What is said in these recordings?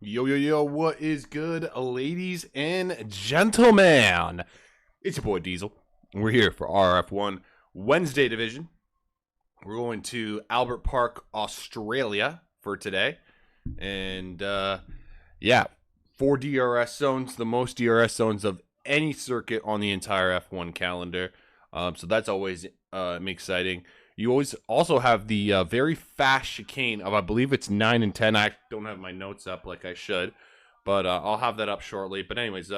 Yo, yo, yo, what is good, ladies and gentlemen? It's your boy Diesel. We're here for RRF1 Wednesday Division. We're going to Albert Park, Australia for today. And, yeah, 4 DRS zones, the most DRS zones of any circuit on the entire F1 calendar. So that's always exciting. You always also have the very fast chicane of, I believe it's 9 and 10. I don't have my notes up like I should, but I'll have that up shortly. But anyways,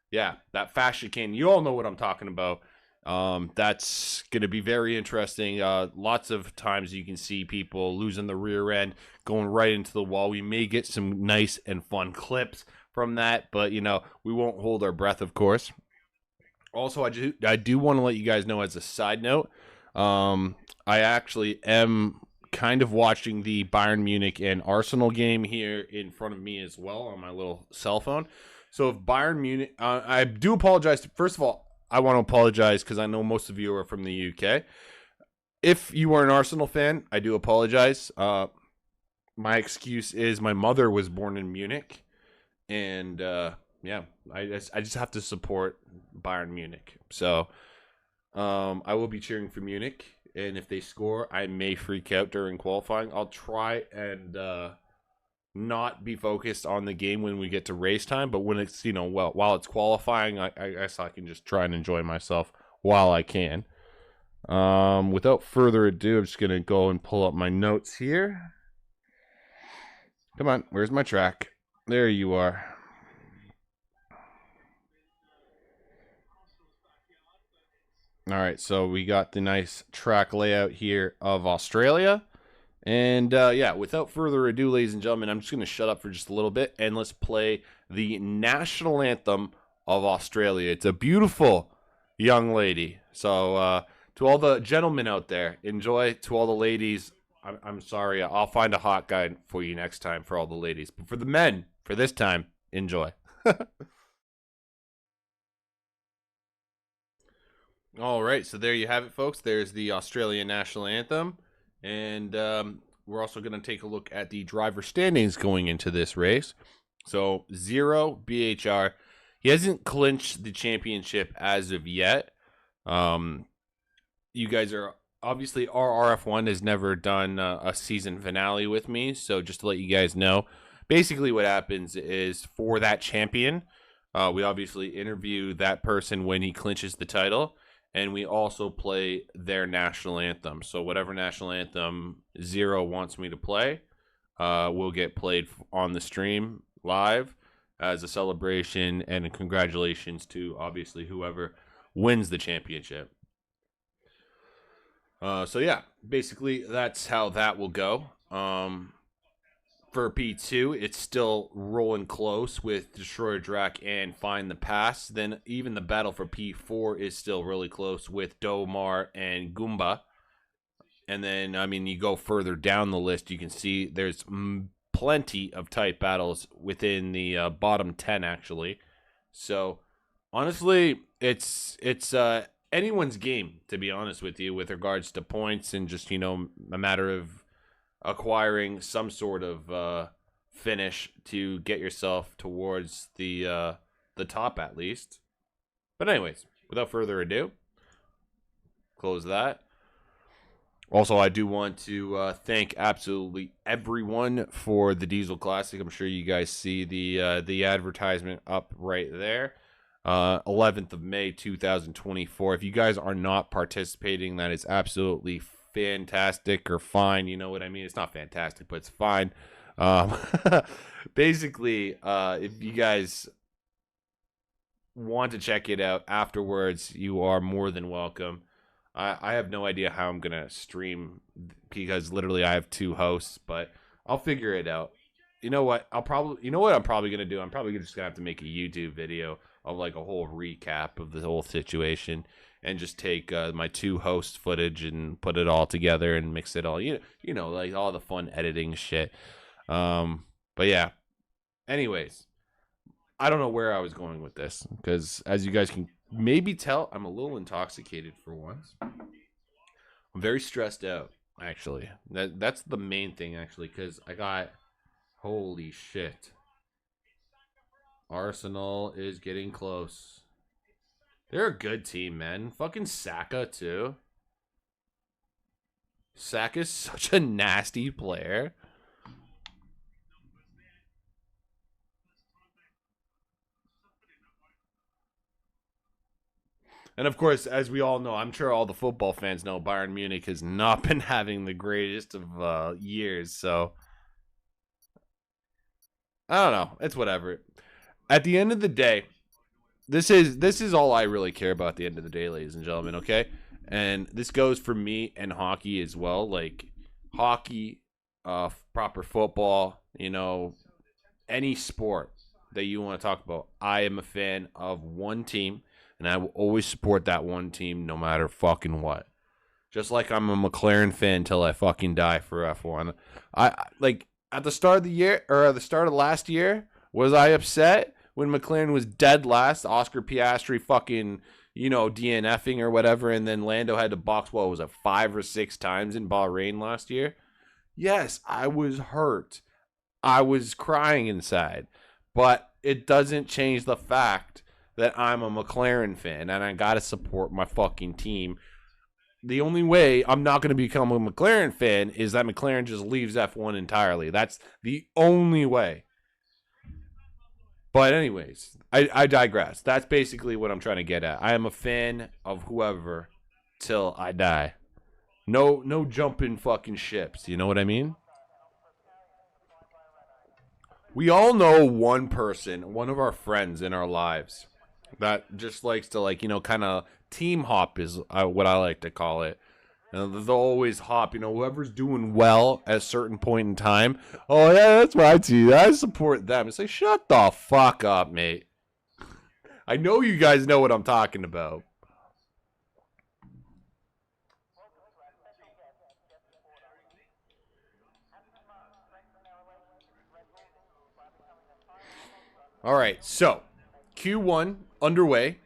yeah, that fast chicane, you all know what I'm talking about. That's going to be very interesting. Lots of times you can see people losing the rear end, going right into the wall. We may get some nice and fun clips from that, but, you know, we won't hold our breath, of course. Also, I do want to let you guys know as a side note, I actually am kind of watching the Bayern Munich and Arsenal game here in front of me as well on my little cell phone. So if Bayern Munich, I do apologize. First of all, I want to apologize because I know most of you are from the UK. If you are an Arsenal fan, I do apologize. My excuse is my mother was born in Munich, and yeah, I just have to support Bayern Munich. So I will be cheering for Munich, and if they score, I may freak out during qualifying. I'll try and not be focused on the game when we get to race time, but when it's, while it's qualifying, I guess I can just try and enjoy myself while I can. Without further ado, I'm just going to go and pull up my notes here. Come on, where's my track? There you are. All right, so we got the nice track layout here of Australia. And yeah, without further ado, ladies and gentlemen, I'm just going to shut up for just a little bit and let's play the national anthem of Australia. It's a beautiful young lady. So to all the gentlemen out there, enjoy. To all the ladies, I'm sorry. I'll find a hot guy for you next time for all the ladies. But for the men, for this time, enjoy. All right, so there you have it, folks. There's the Australian national anthem. And we're also going to take a look at the driver standings going into this race. So 0, BHR. He hasn't clinched the championship as of yet. You guys are obviously, RRF1 has never done a season finale with me. So just to let you guys know, basically what happens is for that champion, we obviously interview that person when he clinches the title. And we also play their national anthem. So whatever national anthem 0 wants me to play, will get played on the stream live as a celebration and congratulations to obviously whoever wins the championship. So yeah, basically that's how that will go. For P2, it's still rolling close with Destroyer Drac and Find the Pass. Then even the battle for P4 is still really close with Domar and Goomba. And then, I mean, you go further down the list, you can see there's plenty of tight battles within the bottom 10, actually. So, honestly, it's anyone's game, to be honest with you, with regards to points and just, a matter of acquiring some sort of finish to get yourself towards the top at least. But anyways, without further ado, close that. Also, I do want to thank absolutely everyone for the Diesel Classic. I'm sure you guys see the advertisement up right there. 11th of May, 2024. If you guys are not participating, that is absolutely fantastic or fine. You know what I mean? It's not fantastic, but it's fine. Basically, if you guys want to check it out afterwards, you are more than welcome. I have no idea how I'm gonna stream because literally I have 2 hosts, but I'll figure it out. You know what? I'm probably gonna do? I'm probably just gonna have to make a YouTube video of like a whole recap of the whole situation and just take my 2 host footage and put it all together and mix it all. Like all the fun editing shit. But yeah. Anyways, I don't know where I was going with this because as you guys can maybe tell, I'm a little intoxicated for once. I'm very stressed out, actually. That's the main thing, actually, because I got, holy shit. Arsenal is getting close. They're a good team, man. Fucking Saka, too. Saka's such a nasty player. And of course, as we all know, I'm sure all the football fans know, Bayern Munich has not been having the greatest of years. So I don't know. It's whatever. At the end of the day, this is all I really care about at the end of the day, ladies and gentlemen, okay? And this goes for me and hockey as well. Like hockey, proper football, any sport that you want to talk about. I am a fan of one team, and I will always support that one team no matter fucking what. Just like I'm a McLaren fan till I fucking die for F1. I like at the start of the year or at the start of last year, was I upset when McLaren was dead last? Oscar Piastri fucking, DNFing or whatever, and then Lando had to box, what was it, 5 or 6 times in Bahrain last year? Yes, I was hurt. I was crying inside. But it doesn't change the fact that I'm a McLaren fan and I gotta support my fucking team. The only way I'm not going to become a McLaren fan is that McLaren just leaves F1 entirely. That's the only way. But anyways, I digress. That's basically what I'm trying to get at. I am a fan of whoever till I die. No jumping fucking ships. You know what I mean? We all know one person, one of our friends in our lives that just likes to kind of team hop is what I like to call it. And they'll always hop, whoever's doing well at a certain point in time. Oh yeah, that's my team. I support them. It's like, shut the fuck up, mate. I know you guys know what I'm talking about. All right, so Q1 underway.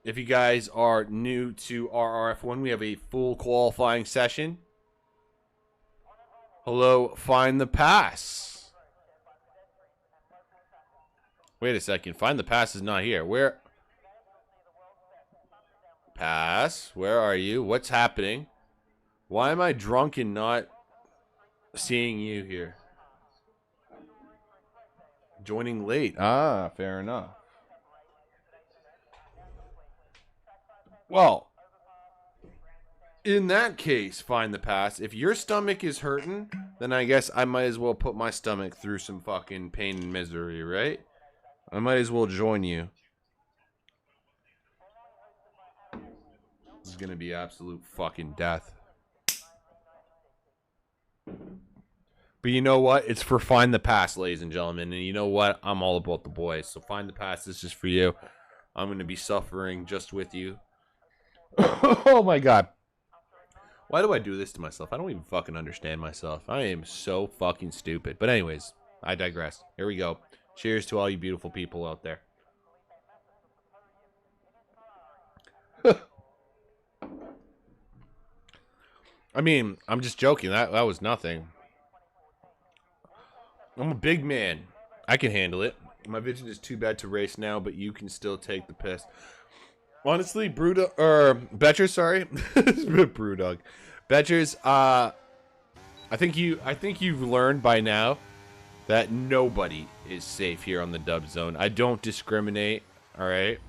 If you guys are new to RRF1, we have a full qualifying session. Hello, find the pass. Wait a second, find the pass is not here. Where? Pass, where are you? What's happening? Why am I drunk and not seeing you here? Joining late. Ah, fair enough. Well, in that case, find the pass. If your stomach is hurting, then I guess I might as well put my stomach through some fucking pain and misery, right? I might as well join you. This is going to be absolute fucking death. But you know what? It's for Find the Pass, ladies and gentlemen. And you know what? I'm all about the boys. So Find the Pass is just for you. I'm going to be suffering just with you. Oh my god. Why do I do this to myself? I don't even fucking understand myself. I am so fucking stupid. But anyways, I digress. Here we go. Cheers to all you beautiful people out there. I mean, I'm just joking. That was nothing. I'm a big man. I can handle it. My vision is too bad to race now, but you can still take the piss. Honestly, Betchers, sorry. Brewdog. Betchers, I think you've learned by now that nobody is safe here on the dub zone. I don't discriminate, all right?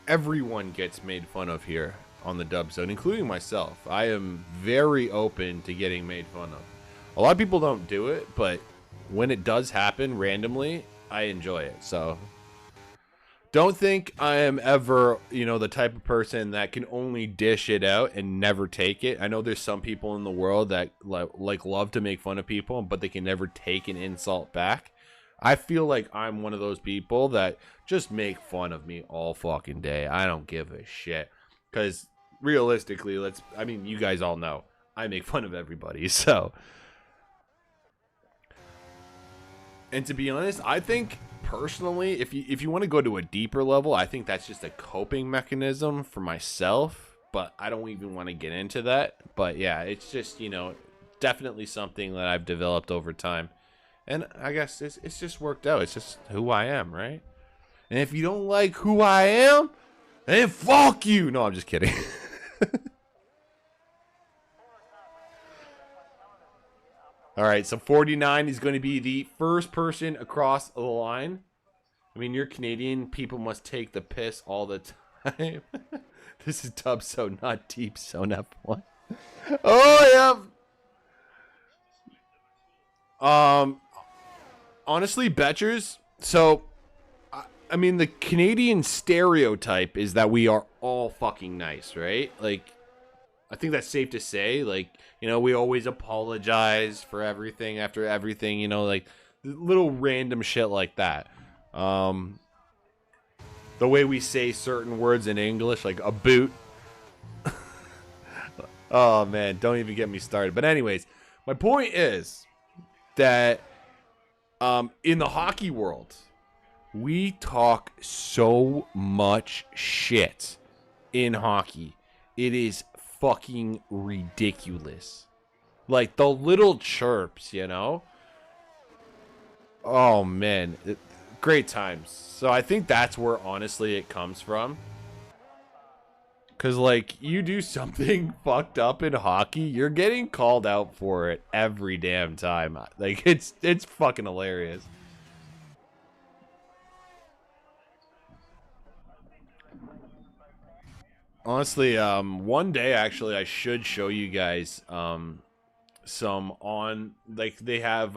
Everyone gets made fun of here on the dub zone, including myself. I am very open to getting made fun of. A lot of people don't do it, but when it does happen randomly, I enjoy it. So don't think I am ever, the type of person that can only dish it out and never take it. I know there's some people in the world that love to make fun of people, but they can never take an insult back. I feel like I'm one of those people that just make fun of me all fucking day. I don't give a shit. Because realistically, you guys all know, I make fun of everybody, so. And to be honest, I think personally, if you want to go to a deeper level, I think that's just a coping mechanism for myself. But I don't even want to get into that. But yeah, it's just, definitely something that I've developed over time. And I guess it's just worked out. It's just who I am, right? And if you don't like who I am, then fuck you. No, I'm just kidding. All right, so 49 is going to be the first person across the line. I mean, you're Canadian. People must take the piss all the time. This is Dub So, not Deep So, F1. Oh, yeah. Honestly, Betchers, so, I mean, the Canadian stereotype is that we are all fucking nice, right? Like, I think that's safe to say. Like, you know, we always apologize for everything after everything, you know, like, little random shit like that. The way we say certain words in English, like a boot. Oh, man, don't even get me started. But anyways, my point is that in the hockey world, we talk so much shit in hockey. It is fucking ridiculous. Like the little chirps, you know? Oh, man. Great times. So I think that's where, honestly, it comes from. Because, like, you do something fucked up in hockey, you're getting called out for it every damn time. Like, it's fucking hilarious. Honestly, one day, actually, I should show you guys some on, like, they have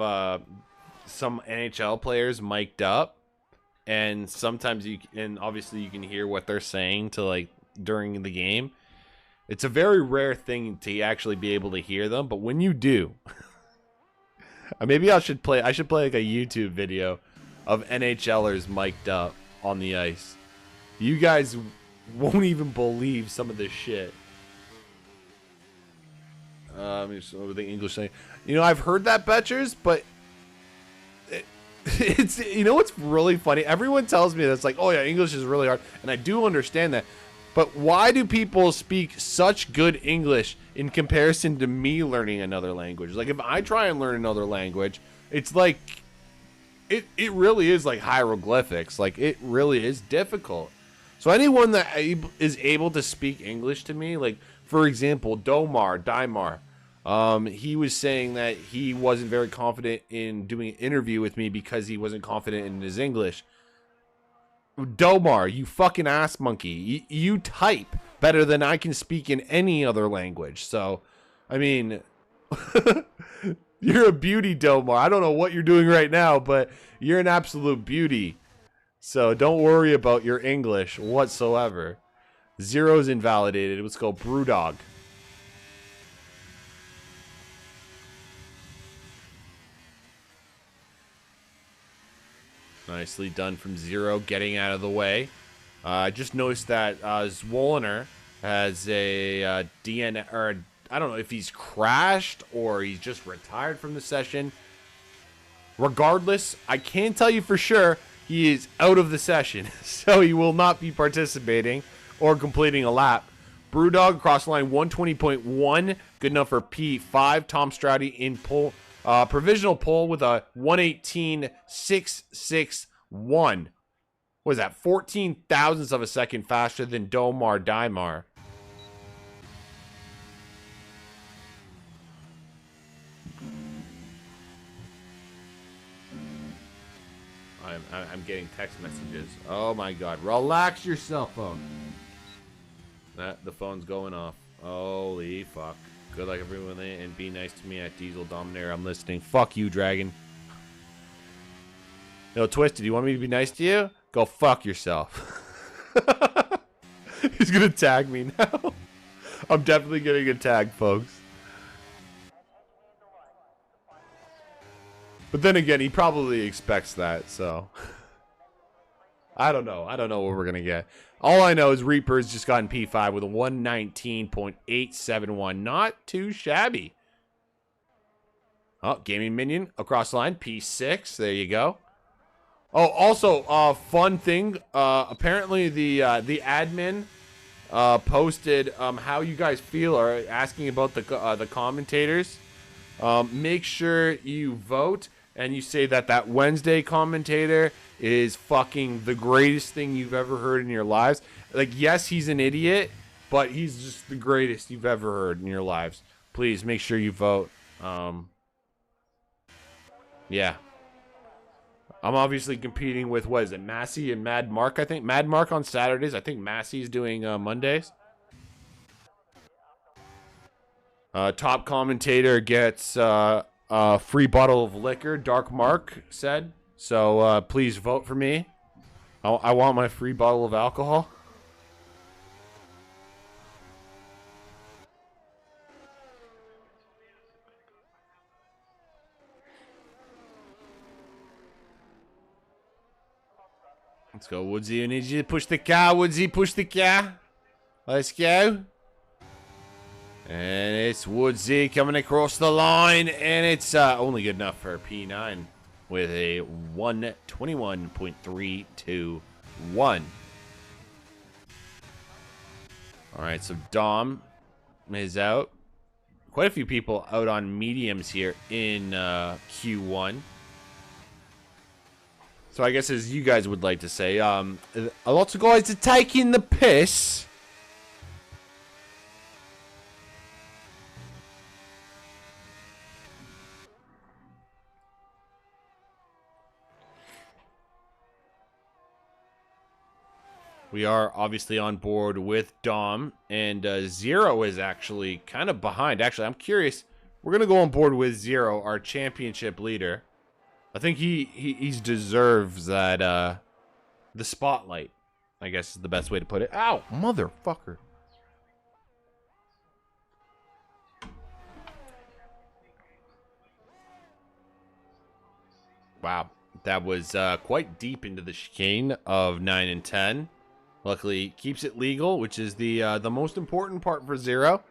some NHL players mic'd up. And sometimes and obviously you can hear what they're saying to, like, during the game. It's a very rare thing to actually be able to hear them, but when you do, maybe I should play like a YouTube video of NHLers mic'd up on the ice. You guys won't even believe some of this shit. The English saying, you know, I've heard that, Betchers, but it's, you know what's really funny? Everyone tells me that's like, oh yeah, English is really hard, and I do understand that. But why do people speak such good English in comparison to me learning another language? Like, if I try and learn another language, it's like, it really is like hieroglyphics. Like, it really is difficult. So anyone that is able to speak English to me, like, for example, Daimar, he was saying that he wasn't very confident in doing an interview with me because he wasn't confident in his English. Domar, you fucking ass monkey. You type better than I can speak in any other language. So, I mean, you're a beauty, Domar. I don't know what you're doing right now, but you're an absolute beauty. So don't worry about your English whatsoever. Zero's invalidated. Let's go Brewdog. Nicely done from Zero, getting out of the way. I just noticed that Zwollener has a DN, or I don't know if he's crashed or he's just retired from the session. Regardless, I can tell you for sure he is out of the session, so he will not be participating or completing a lap. Brewdog across the line 120.1, good enough for P5. Tom Stroudy in pole. Provisional pole with a 118.661. What is that? 14 thousandths of a second faster than Daimar. I'm getting text messages. Oh my god. Relax yourself, phone. The phone's going off. Holy fuck. Good luck, everyone, and be nice to me at DieselDominator. I'm listening. Fuck you, Dragon. No, Twisted, you want me to be nice to you? Go fuck yourself. He's gonna tag me now. I'm definitely getting a tag, folks. But then again, he probably expects that, so. I don't know. I don't know what we're gonna get. All I know is Reaper's just gotten P5 with a 119.871. Not too shabby. Oh, Gaming Minion across the line. P6. There you go. Oh, also, fun thing. Apparently, the admin posted how you guys feel, or asking about the commentators. Make sure you vote and you say that that Wednesday commentator is fucking the greatest thing you've ever heard in your lives. Like, yes, he's an idiot, but he's just the greatest you've ever heard in your lives. Please make sure you vote. Yeah. I'm obviously competing with, what is it, Massey and Mad Mark, I think. Mad Mark on Saturdays. I think Massey's doing Mondays. Top commentator gets a free bottle of liquor, Dark Mark said. So please vote for me. I want my free bottle of alcohol. Let's go, Woodsy. I need you to push the car, Woodsy. Push the car. Let's go. And it's Woodsy coming across the line. And it's only good enough for P9 with a 121.321. All right, so Dom is out. Quite a few people out on mediums here in Q1. So I guess, as you guys would like to say, lots of guys are taking the piss. We are obviously on board with Dom, and Zero is actually kind of behind. Actually, I'm curious. We're going to go on board with Zero, our championship leader. I think he deserves that, the spotlight, I guess is the best way to put it. Ow, motherfucker. Wow, that was quite deep into the chicane of 9 and 10. Luckily, keeps it legal, which is the most important part for Zero.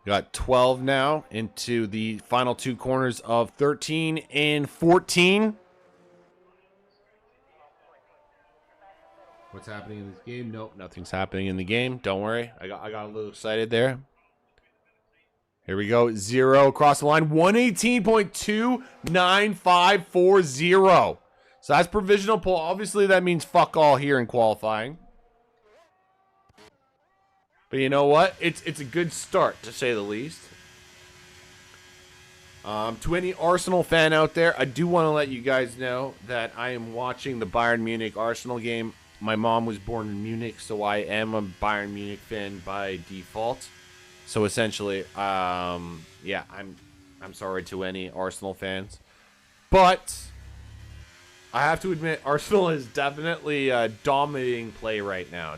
Got 12 now into the final two corners of 13 and 14. What's happening in this game? Nope, nothing's happening in the game. Don't worry. I got a little excited there. Here we go. Zero across the line. 118.29540. So that's provisional pole. Obviously, that means fuck all here in qualifying. But you know what? It's a good start, to say the least. To any Arsenal fan out there, I do want to let you guys know that I am watching the Bayern Munich Arsenal game. My mom was born in Munich, so I am a Bayern Munich fan by default. So essentially, yeah, I'm sorry to any Arsenal fans, but I have to admit Arsenal is definitely dominating play right now.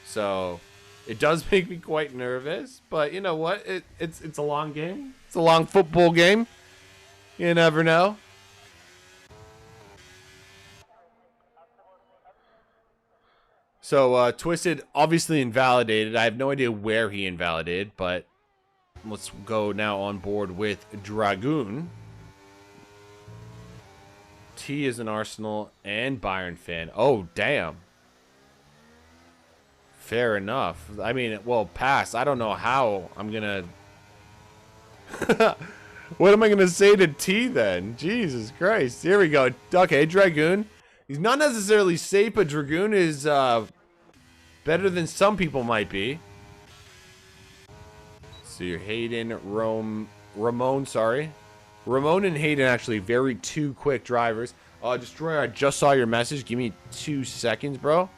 So it does make me quite nervous, but you know what? It's a long game. It's a long football game. You never know. So Twisted obviously invalidated. I have no idea where he invalidated, but let's go now on board with Dragoon. T is an Arsenal and Bayern fan. Oh, damn. Fair enough. I mean, well, pass. I don't know how I'm gonna... What am I gonna say to T then? Jesus Christ. Here we go. Okay, Dragoon. He's not necessarily safe, but Dragoon is better than some people might be. So you're Hayden, Ramon, sorry. Ramon and Hayden actually very two quick drivers. Destroyer, I just saw your message. Give me 2 seconds, bro.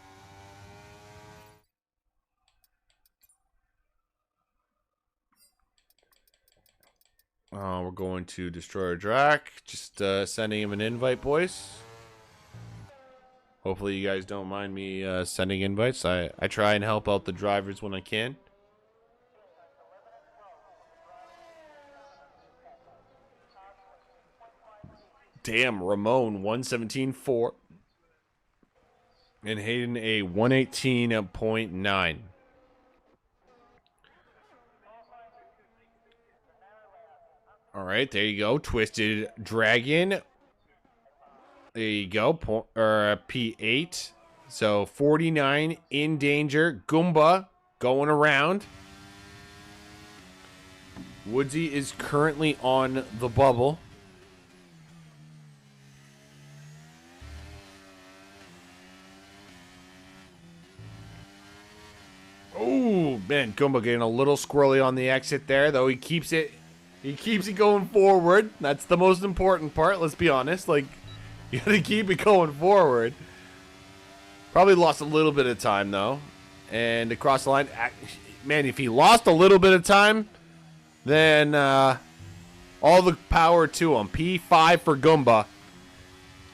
We're going to Destroyer Drac. Just sending him an invite, boys. Hopefully you guys don't mind me sending invites. I try and help out the drivers when I can. Damn, Ramon 117.4 and Hayden a 118.9. All right, there you go. Twisted Dragon. There you go. P8. So 49 in danger. Goomba going around. Woodsy is currently on the bubble. Oh, man, Goomba getting a little squirrely on the exit there, though he keeps it going forward. That's the most important part, let's be honest. Like, you gotta keep it going forward. Probably lost a little bit of time, though. And across the line, man, if he lost a little bit of time, then all the power to him. P5 for Goomba.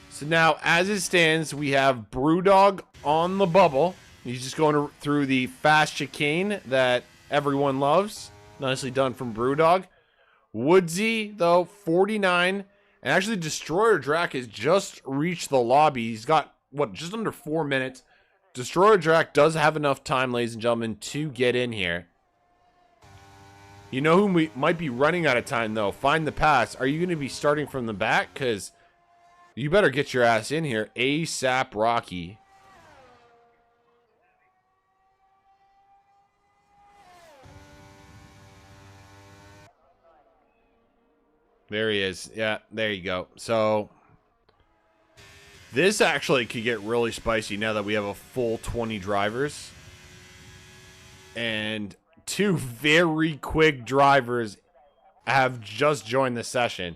So now, as it stands, we have Brewdog on the bubble. He's just going through the fast chicane that everyone loves. Nicely done from Brewdog. Woodsy, though, 49. And actually, Destroyer Drac has just reached the lobby. He's got, what, just under 4 minutes. Destroyer Drac does have enough time, ladies and gentlemen, to get in here. You know who we might be running out of time, though? Find the Pass. Are you going to be starting from the back? Because you better get your ass in here. ASAP Rocky. There he is. Yeah, there you go. So, this actually could get really spicy now that we have a full 20 drivers. And 2 very quick drivers have just joined the session.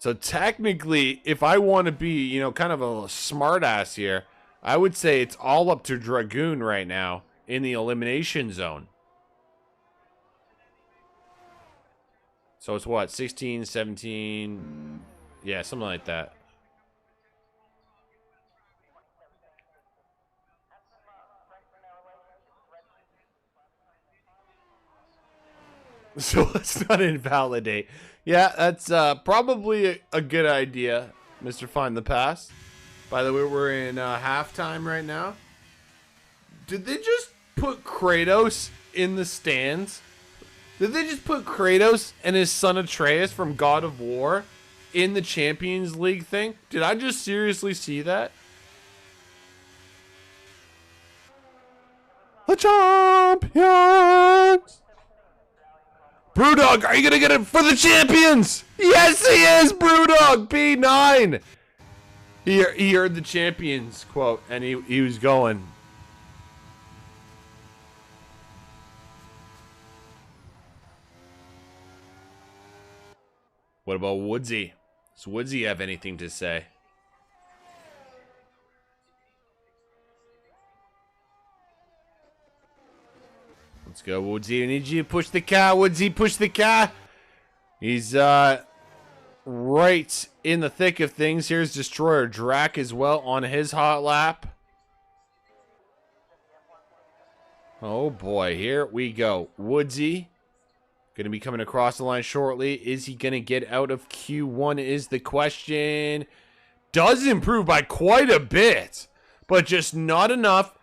So, technically, if I want to be, you know, kind of a smart ass here, I would say it's all up to Dragoon right now in the elimination zone. So it's what, 16, 17, yeah, something like that. So let's not invalidate. Yeah, that's probably a good idea, Mr. Find the Pass. By the way, we're in halftime right now. Did they just put Kratos in the stands? Did they just put Kratos and his son Atreus from God of War in the Champions League thing? Did I just seriously see that? The champions! Brewdog, are you gonna get it for the champions? Yes, he is, Brewdog, P9. He heard the champions quote, and he was going. What about Woodsy? Does Woodsy have anything to say? Let's go, Woodsy. I need you to push the car. Woodsy, push the car. He's right in the thick of things. Here's Destroyer Drac as well on his hot lap. Oh boy, here we go. Woodsy going to be coming across the line shortly. Is he going to get out of Q1 is the question. Does improve by quite a bit, but just not enough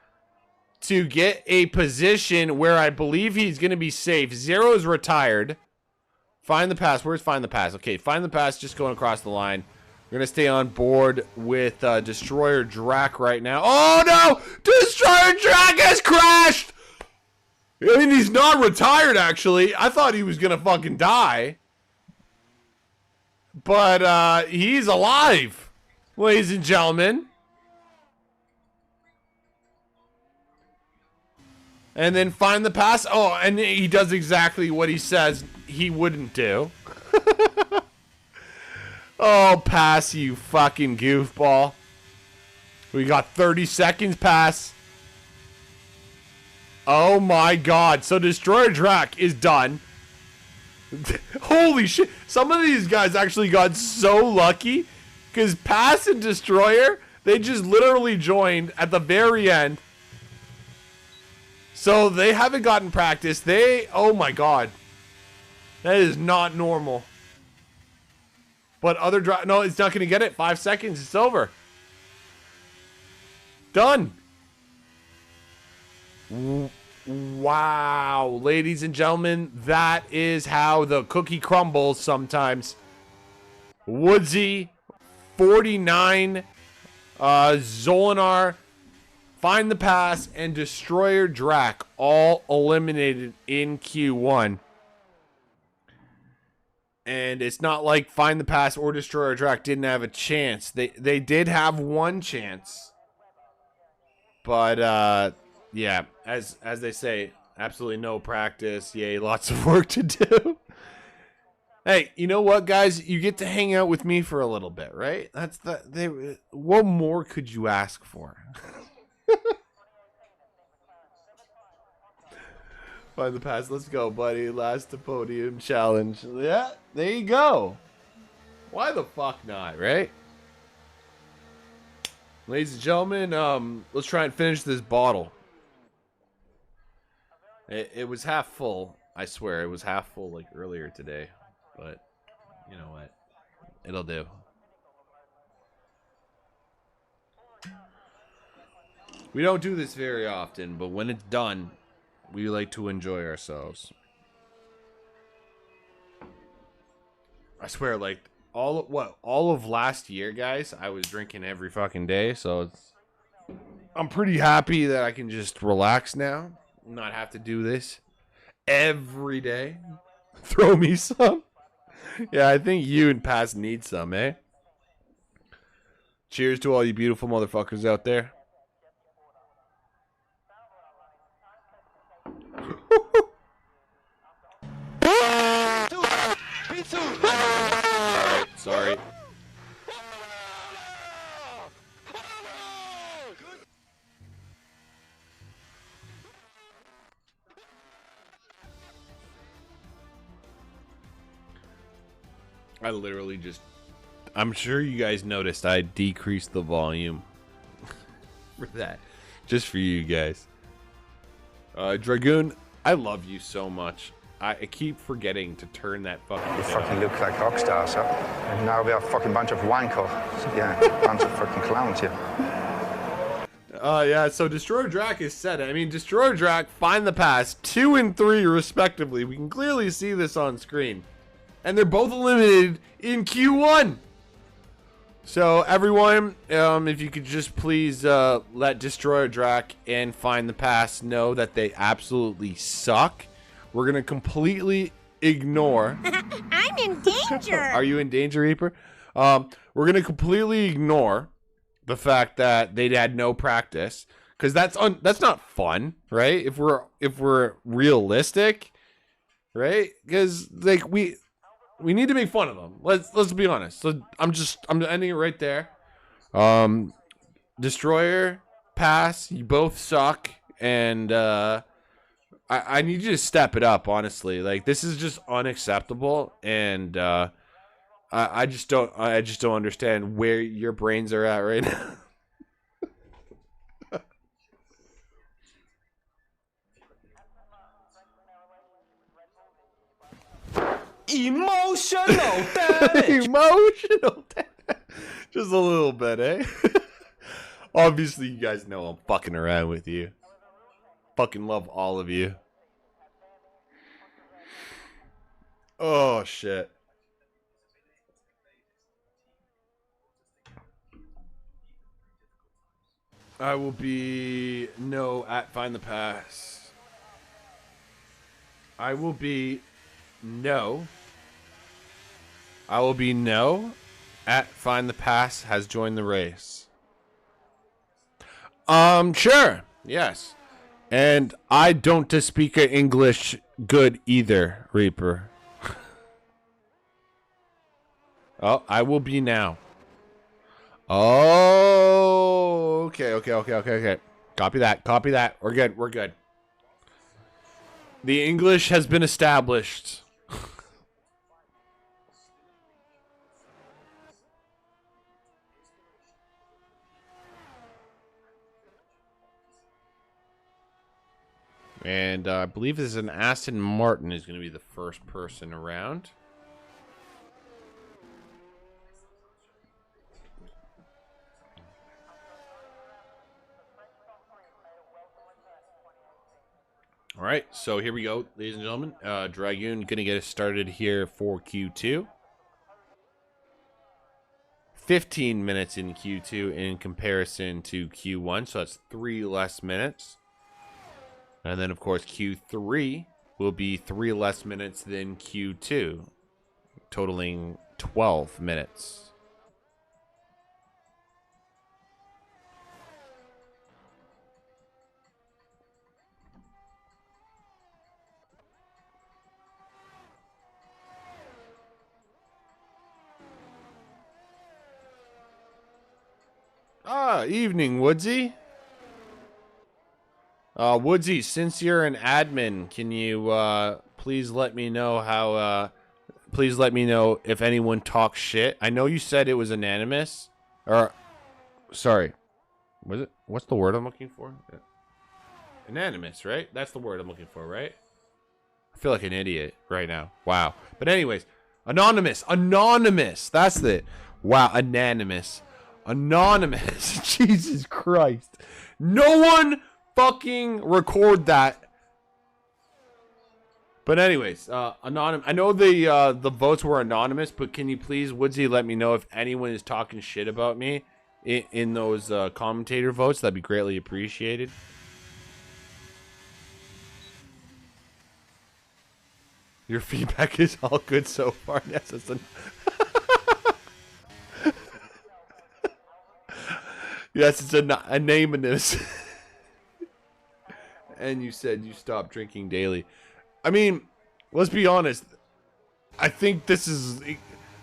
to get a position where I believe he's going to be safe. Zero's retired. Find the Pass. Where's Find the Pass? Okay, Find the Pass just going across the line. We're going to stay on board with Destroyer Drac right now. Oh, no! Destroyer Drac has crashed! I mean, he's not retired, actually. I thought he was going to fucking die. But he's alive, ladies and gentlemen. And then Find the Pass. Oh, and he does exactly what he says he wouldn't do. Oh, Pass, you fucking goofball. We got 30 seconds, Pass. Oh my god. So Destroyer Drac is done. Holy shit. Some of these guys actually got so lucky. Because Pass and Destroyer, they just literally joined at the very end. So they haven't gotten practice. Oh my god. That is not normal. But other no, it's not going to get it. 5 seconds, it's over. Done. Wow, ladies and gentlemen, that is how the cookie crumbles sometimes. Woodsy, 49. Zolinar, Find the Pass and Destroyer Drac all eliminated in Q1. And it's not like Find the Pass or Destroyer Drac didn't have a chance. They did have one chance. But yeah, as they say, absolutely no practice. Yay, lots of work to do. Hey, you know what, guys? You get to hang out with me for a little bit, right? What more could you ask for? Find the Pass. Let's go, buddy. Last to podium challenge. Yeah, there you go. Why the fuck not, right? Ladies and gentlemen, let's try and finish this bottle. It was half full. I swear, it was half full like earlier today. But, you know what? It'll do. We don't do this very often, but when it's done, we like to enjoy ourselves. I swear, like, all of last year, guys, I was drinking every fucking day, so I'm pretty happy that I can just relax now, not have to do this every day. Throw me some. Yeah, I think you and Pass need some, eh? Cheers to all you beautiful motherfuckers out there. Sorry. I literally just... I'm sure you guys noticed I decreased the volume for that. Just for you guys. Dragoon, I love you so much. I keep forgetting to turn that fucking... You fucking look like rock stars, huh? And now we are a fucking bunch of wankers. Yeah, bunch of fucking clowns here. Yeah, so Destroyer Drac is set. I mean, Destroyer Drac, Find the Pass, 2 and 3 respectively. We can clearly see this on screen. And they're both eliminated in Q1. So, everyone, if you could just please let Destroyer Drac and Find the Pass know that they absolutely suck. We're going to completely ignore... I'm in danger! Are you in danger, Reaper? We're going to completely ignore the fact that they had no practice. Because that's not fun, right? If we're realistic, right? Because, like, we need to make fun of them. Let's be honest. So I'm ending it right there. Destroyer, Pass, you both suck, and I need you to step it up, honestly. Like, this is just unacceptable, and I just don't understand where your brains are at right now. Emotional damage. Emotional damage. Just a little bit, eh? Obviously, you guys know I'm fucking around with you. Fucking love all of you. Oh, shit. I will be no at Find the Pass. I will be no. I will be no at Find the Pass has joined the race. Sure. Yes. And I don't speak English good either, Reaper. Oh, I will be now. Oh, okay. Copy that. We're good. The English has been established. And I believe this is an Aston Martin is going to be the first person around. All right, so here we go, ladies and gentlemen. Dragoon going to get us started here for Q2. 15 minutes in Q2 in comparison to Q1, so that's 3 less minutes. And then, of course, Q3 will be 3 less minutes than Q2, totaling 12 minutes. Evening, Woodsy. Woodsy, since you're an admin, can you please let me know how please let me know if anyone talks shit. I know you said it was anonymous, or sorry, was it? What's the word I'm looking for? Anonymous, right? That's the word I'm looking for, right? I feel like an idiot right now. Wow. But anyways, anonymous. That's it. Wow, anonymous. Jesus Christ. No one fucking record that. But anyways, anonymous. I know the votes were anonymous, but can you please, Woodsy, let me know if anyone is talking shit about me in those commentator votes? That'd be greatly appreciated. Your feedback is all good so far. Yes, it's yes, it's a name in this. And you said you stopped drinking daily. I mean, let's be honest. I think this is...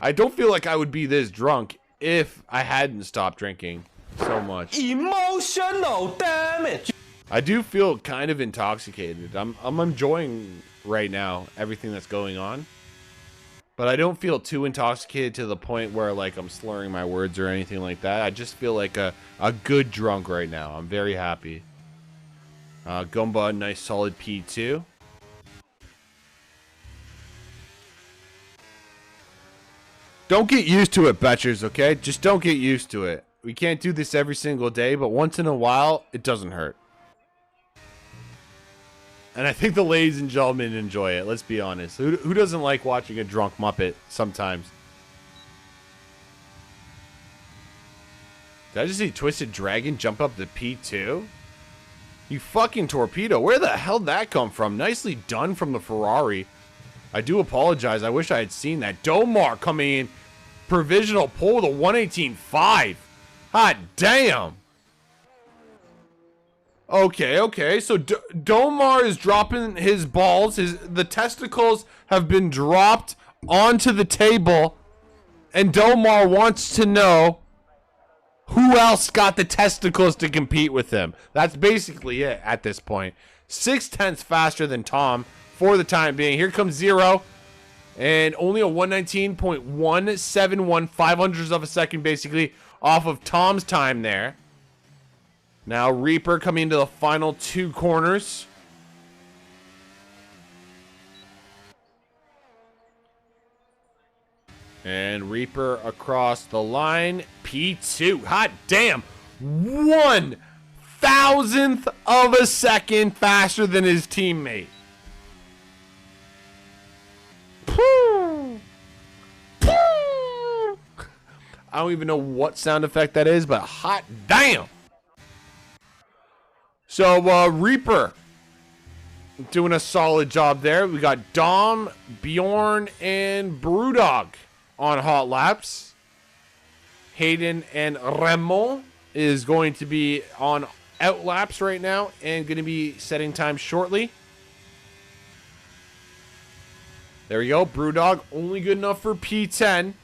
I don't feel like I would be this drunk if I hadn't stopped drinking so much. Emotional damage. I do feel kind of intoxicated. I'm enjoying right now everything that's going on. But I don't feel too intoxicated to the point where like I'm slurring my words or anything like that. I just feel like a good drunk right now. I'm very happy. Gumba, nice solid P2. Don't get used to it, Betchers, okay? Just don't get used to it. We can't do this every single day, but once in a while, it doesn't hurt. And I think the ladies and gentlemen enjoy it, let's be honest. Who doesn't like watching a drunk Muppet sometimes? Did I just see Twisted Dragon jump up the P2? You fucking torpedo. Where the hell did that come from? Nicely done from the Ferrari. I do apologize. I wish I had seen that. Domar coming in. Provisional pole with a 118.5. Hot damn. Okay. So Domar is dropping his balls. The testicles have been dropped onto the table. And Domar wants to know who else got the testicles to compete with him. That's basically it at this point. 0.6 faster than Tom for the time being. Here comes Zero. And only a 119.171 500ths of a second basically off of Tom's time there. Now Reaper coming into the final 2 corners. And Reaper across the line. P2. Hot damn. 1,000th of a second faster than his teammate. I don't even know what sound effect that is, but hot damn. So, Reaper doing a solid job there. We got Dom, Bjorn, and Brewdog on hot laps. Hayden and Raymond is going to be on out laps right now and going to be setting time shortly. There we go. Brewdog only good enough for P10.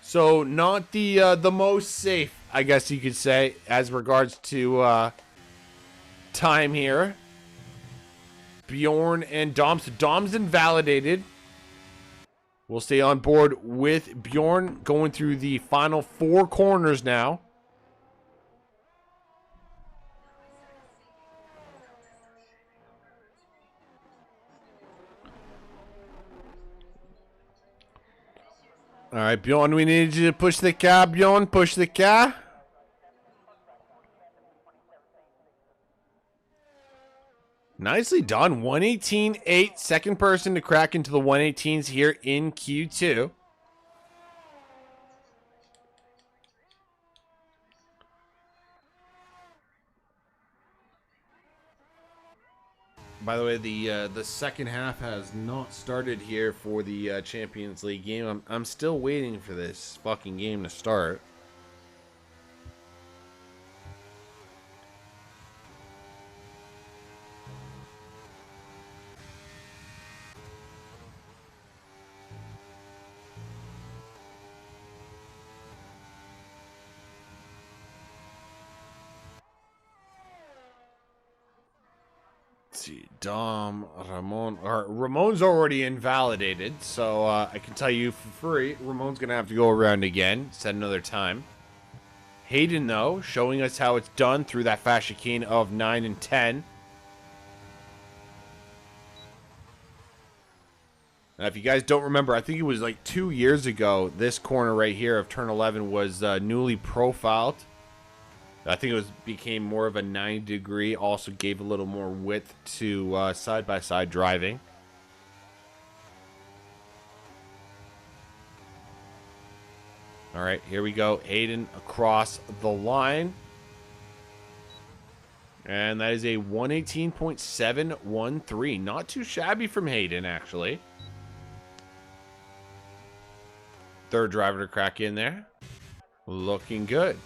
So not the most safe, I guess you could say, as regards to time here. Bjorn and Dom. So Dom's invalidated. We'll stay on board with Bjorn going through the final 4 corners now. All right, Bjorn, we need you to push the car. Bjorn, push the car. Nicely done. 118.8. Second person to crack into the 118s here in Q2. By the way, the second half has not started here for the Champions League game. I'm still waiting for this fucking game to start. See, Ramon's already invalidated, so I can tell you for free, Ramon's gonna have to go around again, set another time. Hayden, though, showing us how it's done through that fast chicane of 9 and 10. Now, if you guys don't remember, I think it was like 2 years ago, this corner right here of turn 11 was newly profiled. I think it became more of a 90-degree, also gave a little more width to side-by-side driving. All right, here we go. Hayden across the line. And that is a 118.713. Not too shabby from Hayden, actually. Third driver to crack in there. Looking good.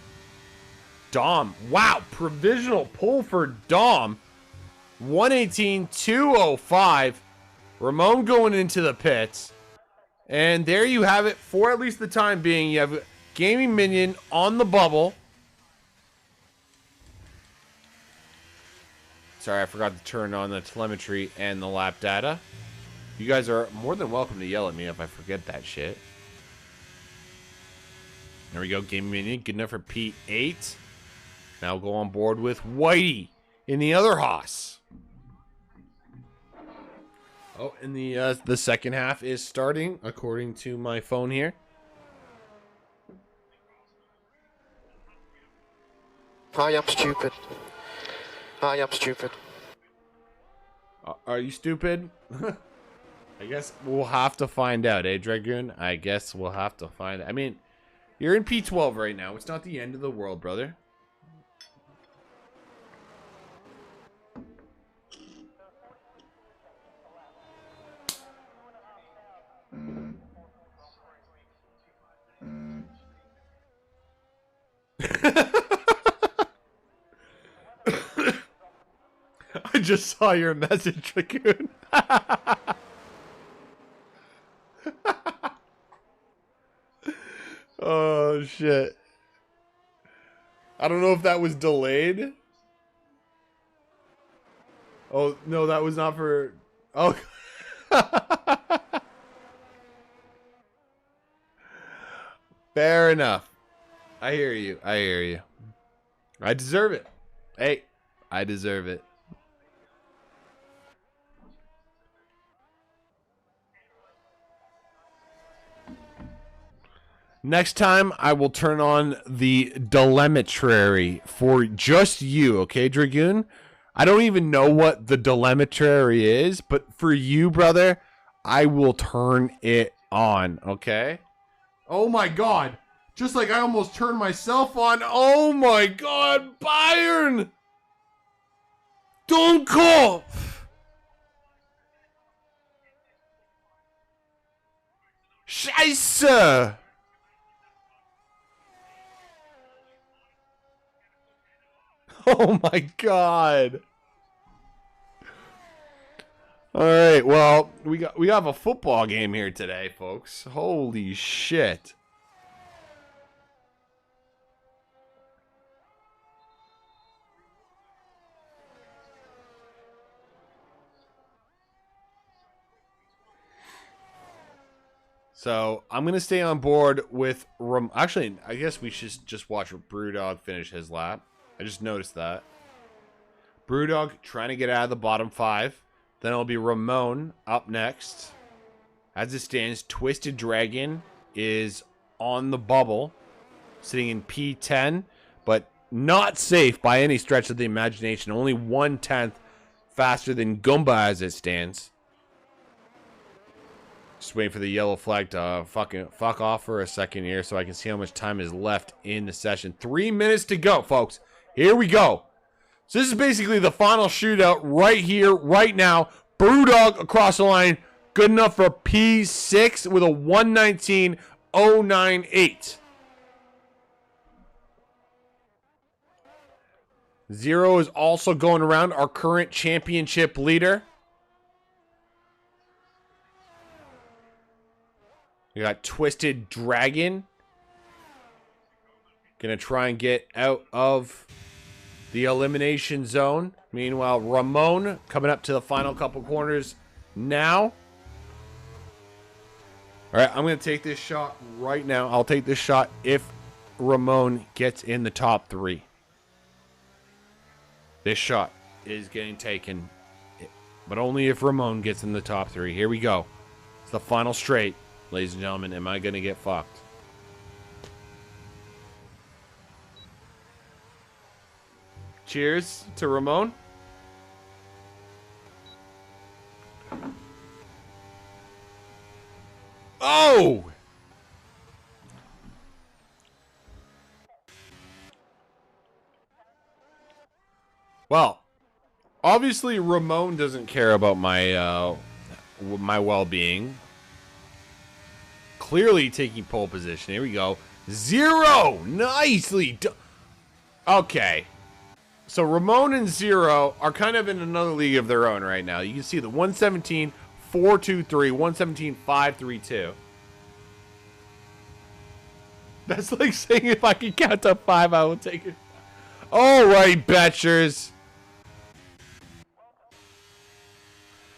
Dom. Wow. Provisional pull for Dom. 118.205. Ramon going into the pits. And there you have it for at least the time being. You have Gaming Minion on the bubble. Sorry, I forgot to turn on the telemetry and the lap data. You guys are more than welcome to yell at me if I forget that shit. There we go. Gaming Minion. Good enough for P8. Now go on board with Whitey in the other Haas. Oh, and the second half is starting according to my phone here. I am stupid. I am stupid. Are you stupid? I guess we'll have to find out, eh, Dragoon? I guess we'll have to find out. I mean, you're in P12 right now. It's not the end of the world, brother. I just saw your message, Dragoon. Oh, shit. I don't know if that was delayed. Oh, no, that was not for... Oh. Fair enough. I hear you. I hear you. I deserve it. Hey, I deserve it. Next time, I will turn on the telemetry for just you, okay, Dragoon? I don't even know what the telemetry is, but for you, brother, I will turn it on, okay? Oh my god! Just like I almost turned myself on. Oh my god, Bayern! Don't call! Scheiße! Oh my god. All right, well, we have a football game here today, folks. Holy shit. So, I'm going to stay on board with actually, I guess we should just watch Brewdog finish his lap. I just noticed that. Brewdog trying to get out of the bottom 5. Then it'll be Ramon up next. As it stands, Twisted Dragon is on the bubble, sitting in P10, but not safe by any stretch of the imagination. Only 1/10 faster than Goomba as it stands. Just waiting for the yellow flag to fuck off for a second here so I can see how much time is left in the session. 3 minutes to go, folks. Here we go. So this is basically the final shootout right here, right now. Brewdog across the line. Good enough for P6 with a 119.098. Zero is also going around, our current championship leader. We got Twisted Dragon. Gonna try and get out of the elimination zone. Meanwhile, Ramon coming up to the final couple corners now. All right, I'm gonna take this shot right now. I'll take this shot if Ramon gets in the top 3. This shot is getting taken, but only if Ramon gets in the top 3. Here we go. It's the final straight, ladies and gentlemen. Am I gonna get fucked? Cheers to Ramon. Oh! Well, obviously Ramon doesn't care about my my well-being. Clearly taking pole position. Here we go. Zero! Nicely done. Okay. So Ramon and Zero are kind of in another league of their own right now. You can see the 117-423, 117-532. That's like saying if I can count to 5, I will take it. All right, Betchers.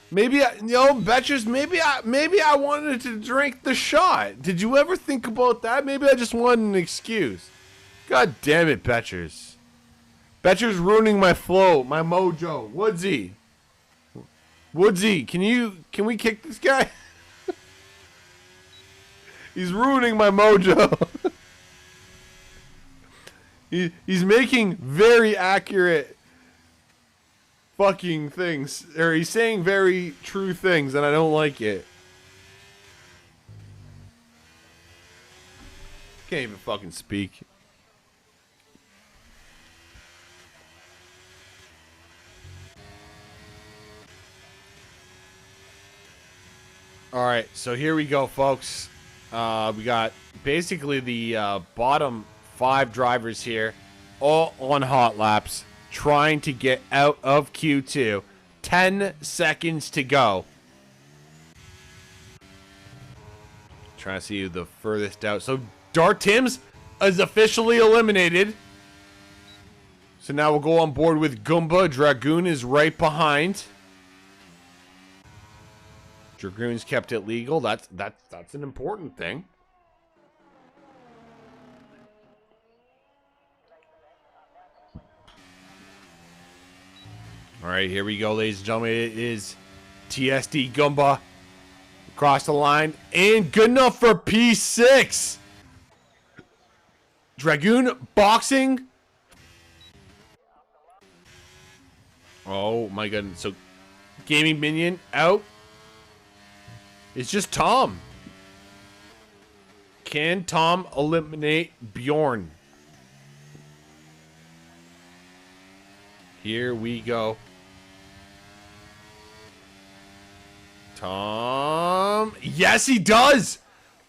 Maybe Betchers. Maybe I wanted to drink the shot. Did you ever think about that? Maybe I just wanted an excuse. God damn it, Betchers. Betcher's ruining my flow, my mojo. Woodsy, can we kick this guy? He's ruining my mojo. He's making very accurate fucking things, or he's saying very true things, and I don't like it. Can't even fucking speak. All right, so here we go, folks. We got basically the bottom 5 drivers here, all on hot laps, trying to get out of Q2. 10 seconds to go. Trying to see who the furthest out. So Dart Tims is officially eliminated. So now we'll go on board with Goomba. Dragoon is right behind. Dragoon's kept it legal. That's an important thing. All right, here we go, ladies and gentlemen. It is TSD Goomba across the line and good enough for P6. Dragoon boxing. Oh my goodness. So Gaming Minion out. It's just Tom. Can Tom eliminate Bjorn? Here we go. Tom. Yes, he does.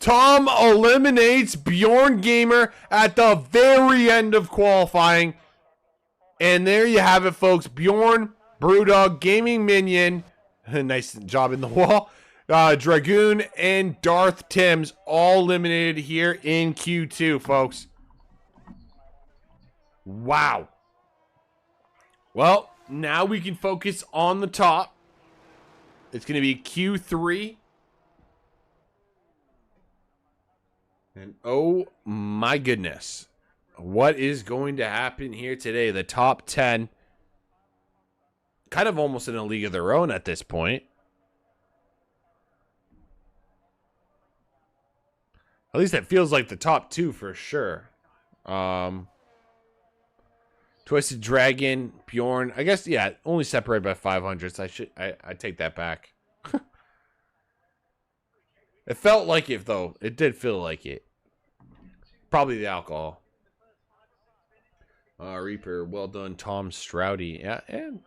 Tom eliminates Bjorn Gamer at the very end of qualifying. And there you have it, folks. Bjorn, Brewdog, Gaming Minion. Nice job in the wall. Dragoon and Darth Tims all eliminated here in Q2, folks. Wow. Well, now we can focus on the top. It's going to be Q3. And oh my goodness. What is going to happen here today? The top 10. Kind of almost in a league of their own at this point. At least it feels like the top 2 for sure. Twisted Dragon, Bjorn. I guess, yeah, only separated by 500s. I take that back. It felt like it, though. It did feel like it. Probably the alcohol. Reaper, well done, Tom Stroudy. Yeah, and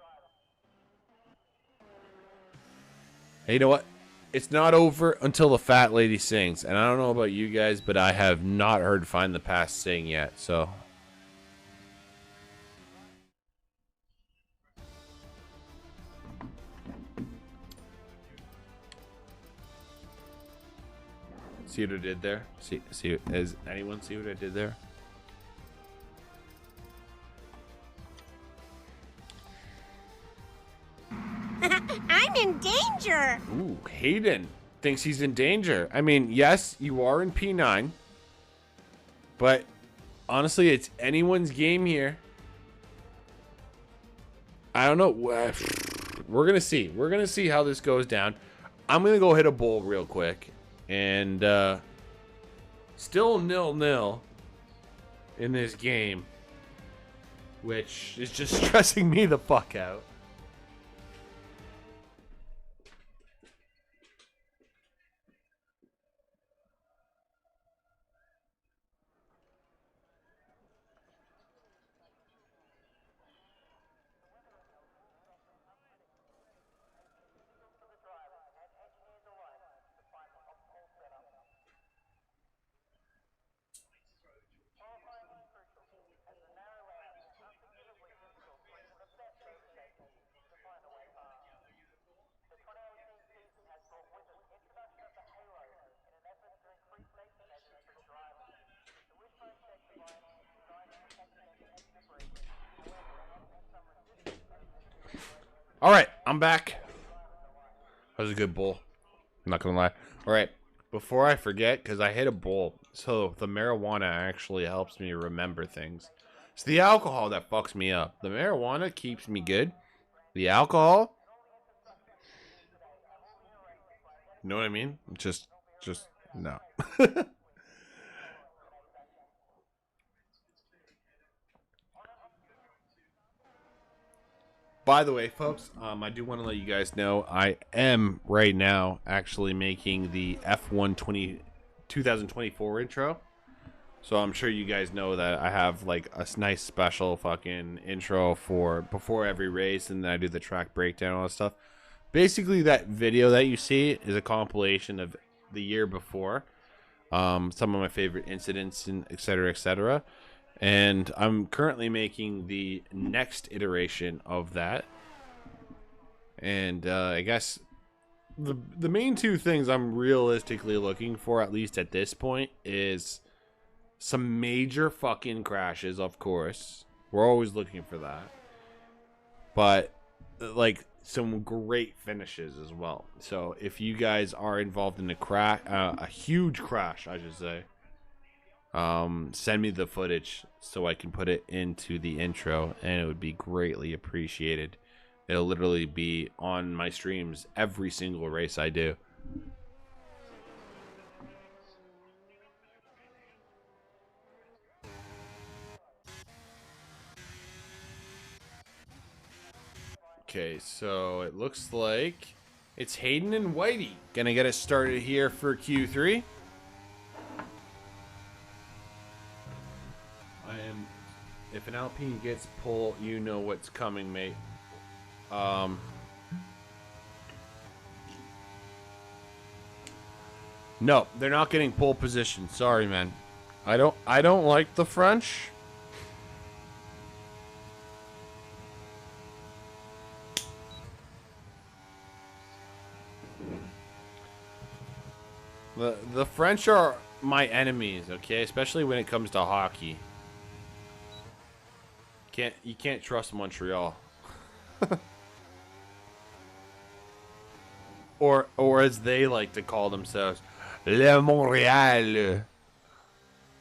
hey, you know what? It's not over until the fat lady sings. And I don't know about you guys, but I have not heard Find the Past sing yet. So see what I did there? See, does anyone see what I did there? I'm in danger. Ooh, Hayden thinks he's in danger. I mean, yes, you are in P9, but honestly, it's anyone's game here. I don't know. We're gonna see. We're gonna see how this goes down. I'm gonna go hit a bowl real quick, and still 0-0 in this game, which is just stressing me the fuck out. All right, I'm back. That was a good bowl. I'm not gonna lie. All right, before I forget, because I hit a bowl, so the marijuana actually helps me remember things. It's the alcohol that fucks me up. The marijuana keeps me good. The alcohol, you know what I mean? Just no. By the way, folks, I do want to let you guys know I am right now actually making the F1 2024 intro. So I'm sure you guys know that I have like a nice special fucking intro for before every race, and then I do the track breakdown and all that stuff. Basically, that video that you see is a compilation of the year before, some of my favorite incidents, and et cetera, and I'm currently making the next iteration of that. And I guess the main two things I'm realistically looking for, at least at this point, is some major fucking crashes, of course. We're always looking for that. But like some great finishes as well. So if you guys are involved in a huge crash, I should say, send me the footage so I can put it into the intro, and it would be greatly appreciated. It'll literally be on my streams every single race I do. Okay, so it looks like it's Hayden and Whitey gonna get us started here for Q3. If an Alpine gets pulled, you know what's coming, mate. No, they're not getting pole position. Sorry, man. I don't like the French. The French are my enemies, okay? Especially when it comes to hockey. You can't trust Montreal. or as they like to call themselves, Le Montréal.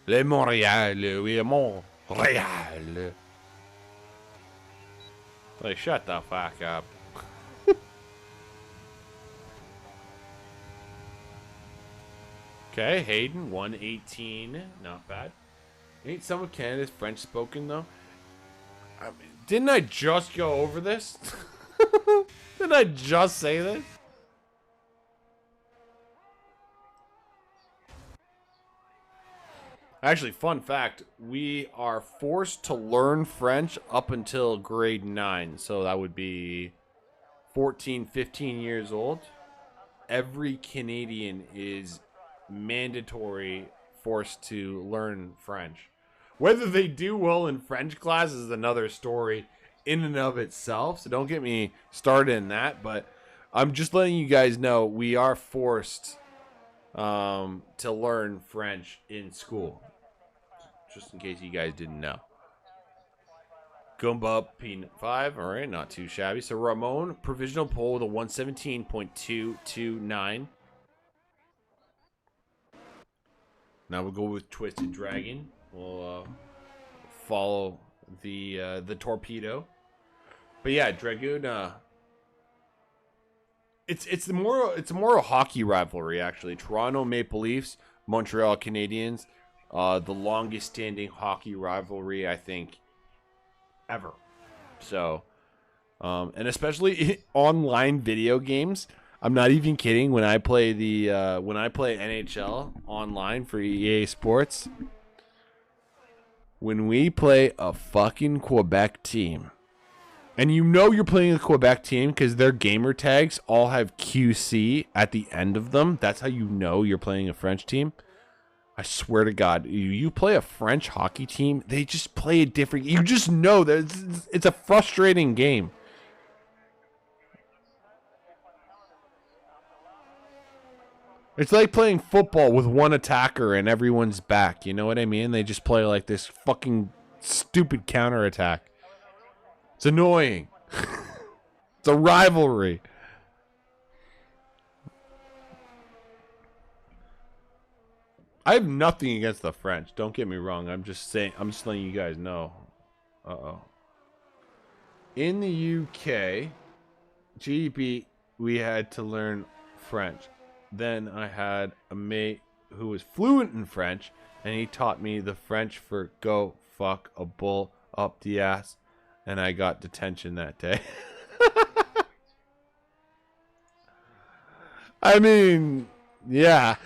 Le Montréal. Oui, Montréal. Like, shut the fuck up. Okay, Hayden, 118. Not bad. Ain't some of Canada's French spoken, though? I mean, didn't I just go over this? Didn't I just say this? Actually, fun fact, we are forced to learn French up until grade 9. So that would be 14, 15 years old. Every Canadian is mandatory forced to learn French. Whether they do well in French class is another story in and of itself. So don't get me started in that. But I'm just letting you guys know we are forced to learn French in school. Just in case you guys didn't know. Goomba Peanut 5. All right, not too shabby. So Ramon, provisional pole with a 117.229. Now we'll go with Twisted Dragon. We'll follow the torpedo. But yeah, Dragoon. It's more a hockey rivalry actually. Toronto Maple Leafs, Montreal Canadiens. The longest standing hockey rivalry, I think, ever. So, and especially online video games. I'm not even kidding. When I play NHL online for EA Sports, when we play a fucking Quebec team, and you know you're playing a Quebec team because their gamer tags all have QC at the end of them. That's how you know you're playing a French team. I swear to God, you play a French hockey team, they just play it different. You just know that it's a frustrating game. It's like playing football with one attacker and everyone's back. You know what I mean? They just play like this fucking stupid counterattack. It's annoying. It's a rivalry. I have nothing against the French. Don't get me wrong. I'm just saying. I'm just letting you guys know. In the UK, GDP, we had to learn French. Then I had a mate who was fluent in French, and he taught me the French for "go fuck a bull up the ass," and I got detention that day. I mean, yeah.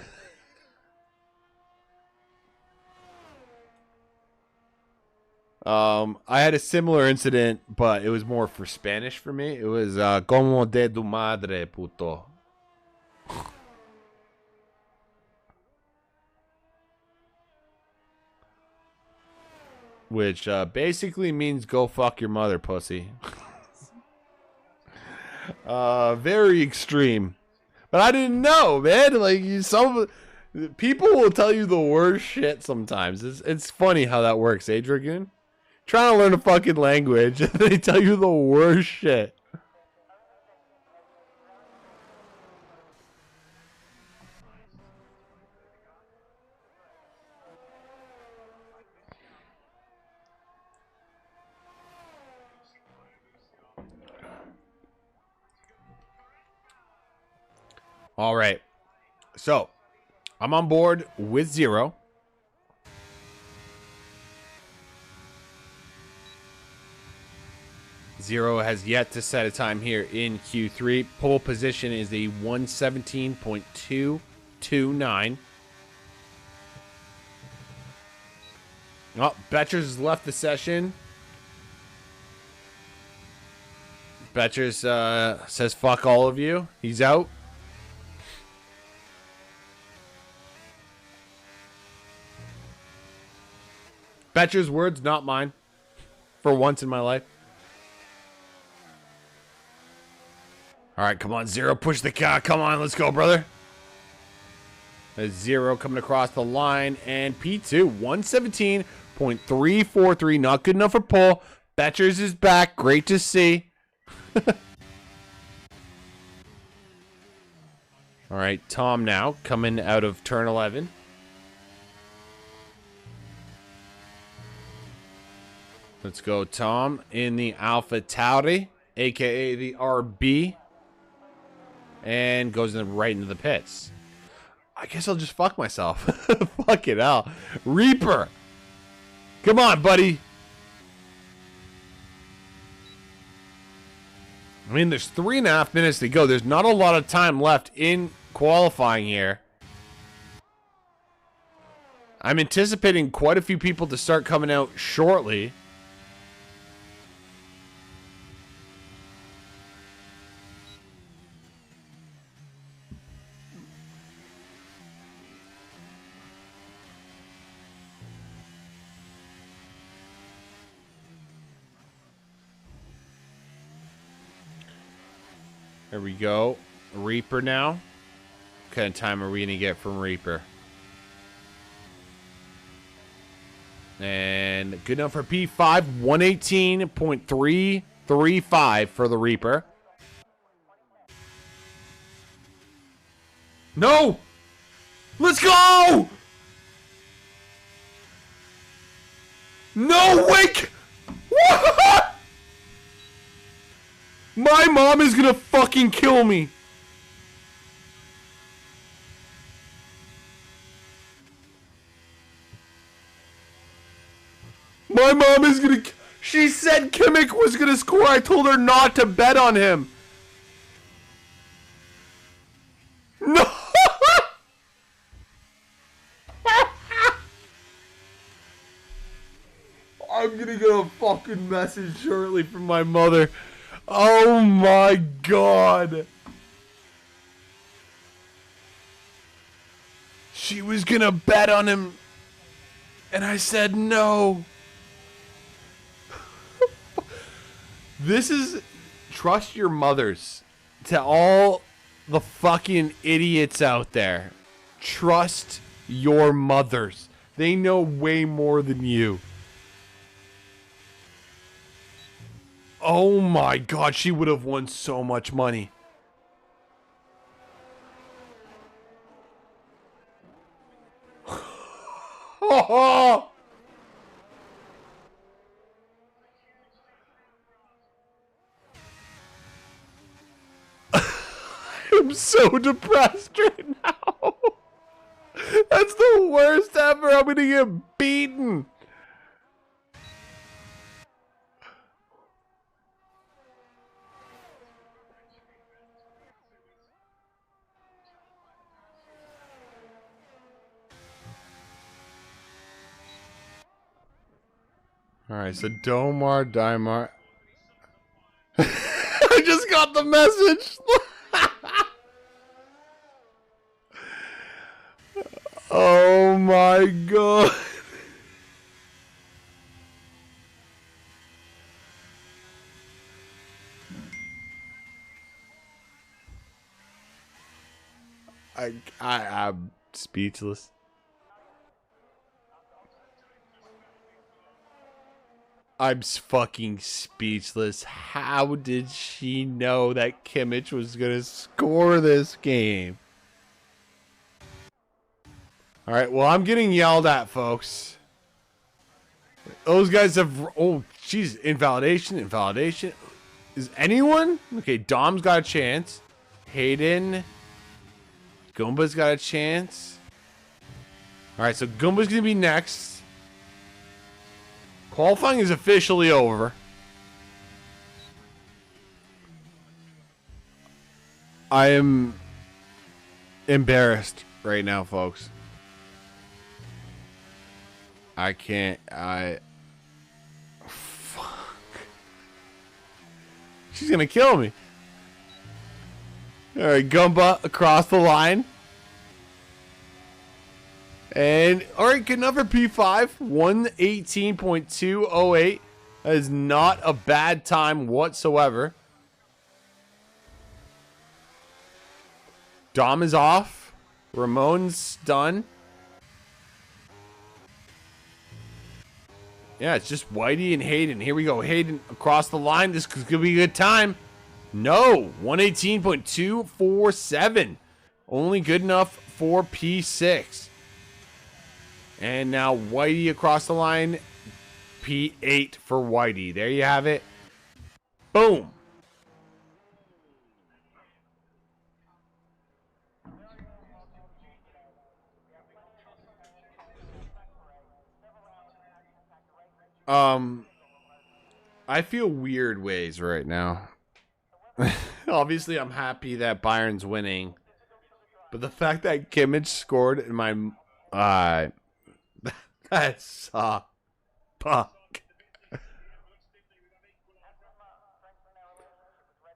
I had a similar incident, but it was more for Spanish for me. It was como de tu madre, puto. Which basically means go fuck your mother, pussy. Very extreme. But I didn't know, man. Like, some people will tell you the worst shit sometimes. It's funny how that works, eh, Dragoon? Trying to learn a fucking language, and they tell you the worst shit. All right. So, I'm on board with Zero. Zero has yet to set a time here in Q3. Pole position is a 117.229. Oh, Betchers has left the session. Betchers says fuck all of you. He's out. Betchers' words, not mine. For once in my life. All right, come on, Zero. Push the car. Come on, let's go, brother. There's Zero coming across the line. And P2, 117.343. Not good enough for pole. Betchers is back. Great to see. All right, Tom now coming out of turn 11. Let's go, Tom, in the Alpha Tauri, a.k.a. the RB. And goes right into the pits. I guess I'll just fuck myself. Fuck it out. Reaper. Come on, buddy. I mean, there's 3.5 minutes to go. There's not a lot of time left in qualifying here. I'm anticipating quite a few people to start coming out shortly. There we go. Reaper now. What kind of time are we going to get from Reaper? And good enough for P5. 118.335 for the Reaper. No! Let's go! No, wait! What? My mom is gonna fucking kill me. My mom is gonna... She said Kimmich was gonna score. I told her not to bet on him. No! I'm gonna get a fucking message shortly from my mother. Oh my god. She was gonna bet on him. And I said no. This is... Trust your mothers. To all the fucking idiots out there. Trust your mothers. They know way more than you. Oh my god, she would have won so much money. Oh! I'm so depressed right now. That's the worst ever. I'm gonna get beaten. Alright, so Domar, Dimar. I just got the message. Oh my god. I'm speechless. I'm fucking speechless. How did she know that Kimmich was going to score this game? All right, well, I'm getting yelled at, folks. Those guys have... Oh, jeez. Invalidation, invalidation. Is anyone? Okay, Dom's got a chance. Hayden. Goomba's got a chance. All right, so Goomba's going to be next. Qualifying is officially over. I am embarrassed right now, folks. I can't. Fuck. She's gonna kill me. Alright, Goomba across the line. And, alright, good enough for P5. 118.208. That is not a bad time whatsoever. Dom is off. Ramon's done. Yeah, it's just Whitey and Hayden. Here we go. Hayden across the line. This could be a good time. No. 118.247. Only good enough for P6. And now Whitey across the line. P8 for Whitey. There you have it. Boom. I feel weird ways right now. Obviously, I'm happy that Bayern's winning. But the fact that Kimmich scored in my That's puck.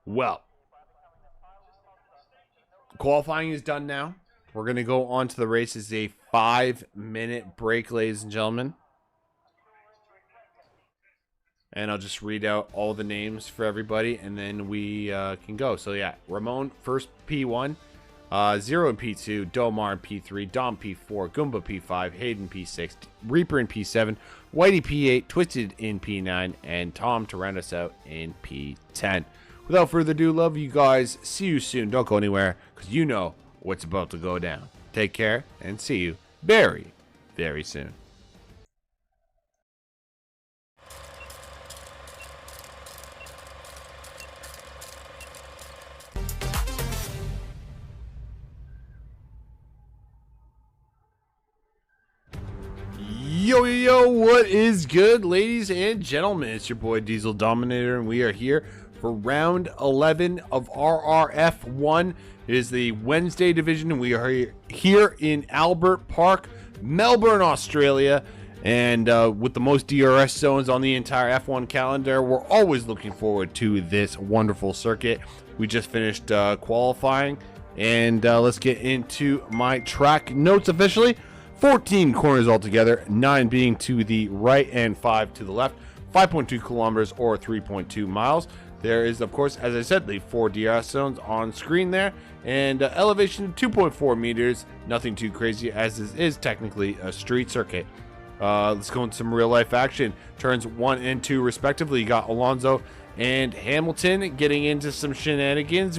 Well, qualifying is done now. We're going to go on to the race. It's a 5-minute break, ladies and gentlemen. And I'll just read out all the names for everybody, and then we can go. So, yeah, Ramon, first P1. Zero in P2, Domar in P3, Dom P4, Goomba P5, Hayden P6, Reaper in P7, Whitey P8, Twisted in P9, and Tom to round us out in P10. Without further ado, love you guys. See you soon. Don't go anywhere, because you know what's about to go down. Take care, and see you very, very soon. Yo, what is good, ladies and gentlemen? It's your boy DieselDominator, and we are here for round 11 of RRF1. It is the Wednesday division, and we are here in Albert Park, Melbourne, Australia. And with the most DRS zones on the entire F1 calendar, we're always looking forward to this wonderful circuit. We just finished qualifying, and let's get into my track notes officially. 14 corners altogether, 9 being to the right and 5 to the left, 5.2 kilometers or 3.2 miles. There is, of course, as I said, the 4 DRS zones on screen there, and elevation 2.4 meters, nothing too crazy as this is technically a street circuit. Let's go into some real life action. Turns 1 and 2 respectively. You got Alonso and Hamilton getting into some shenanigans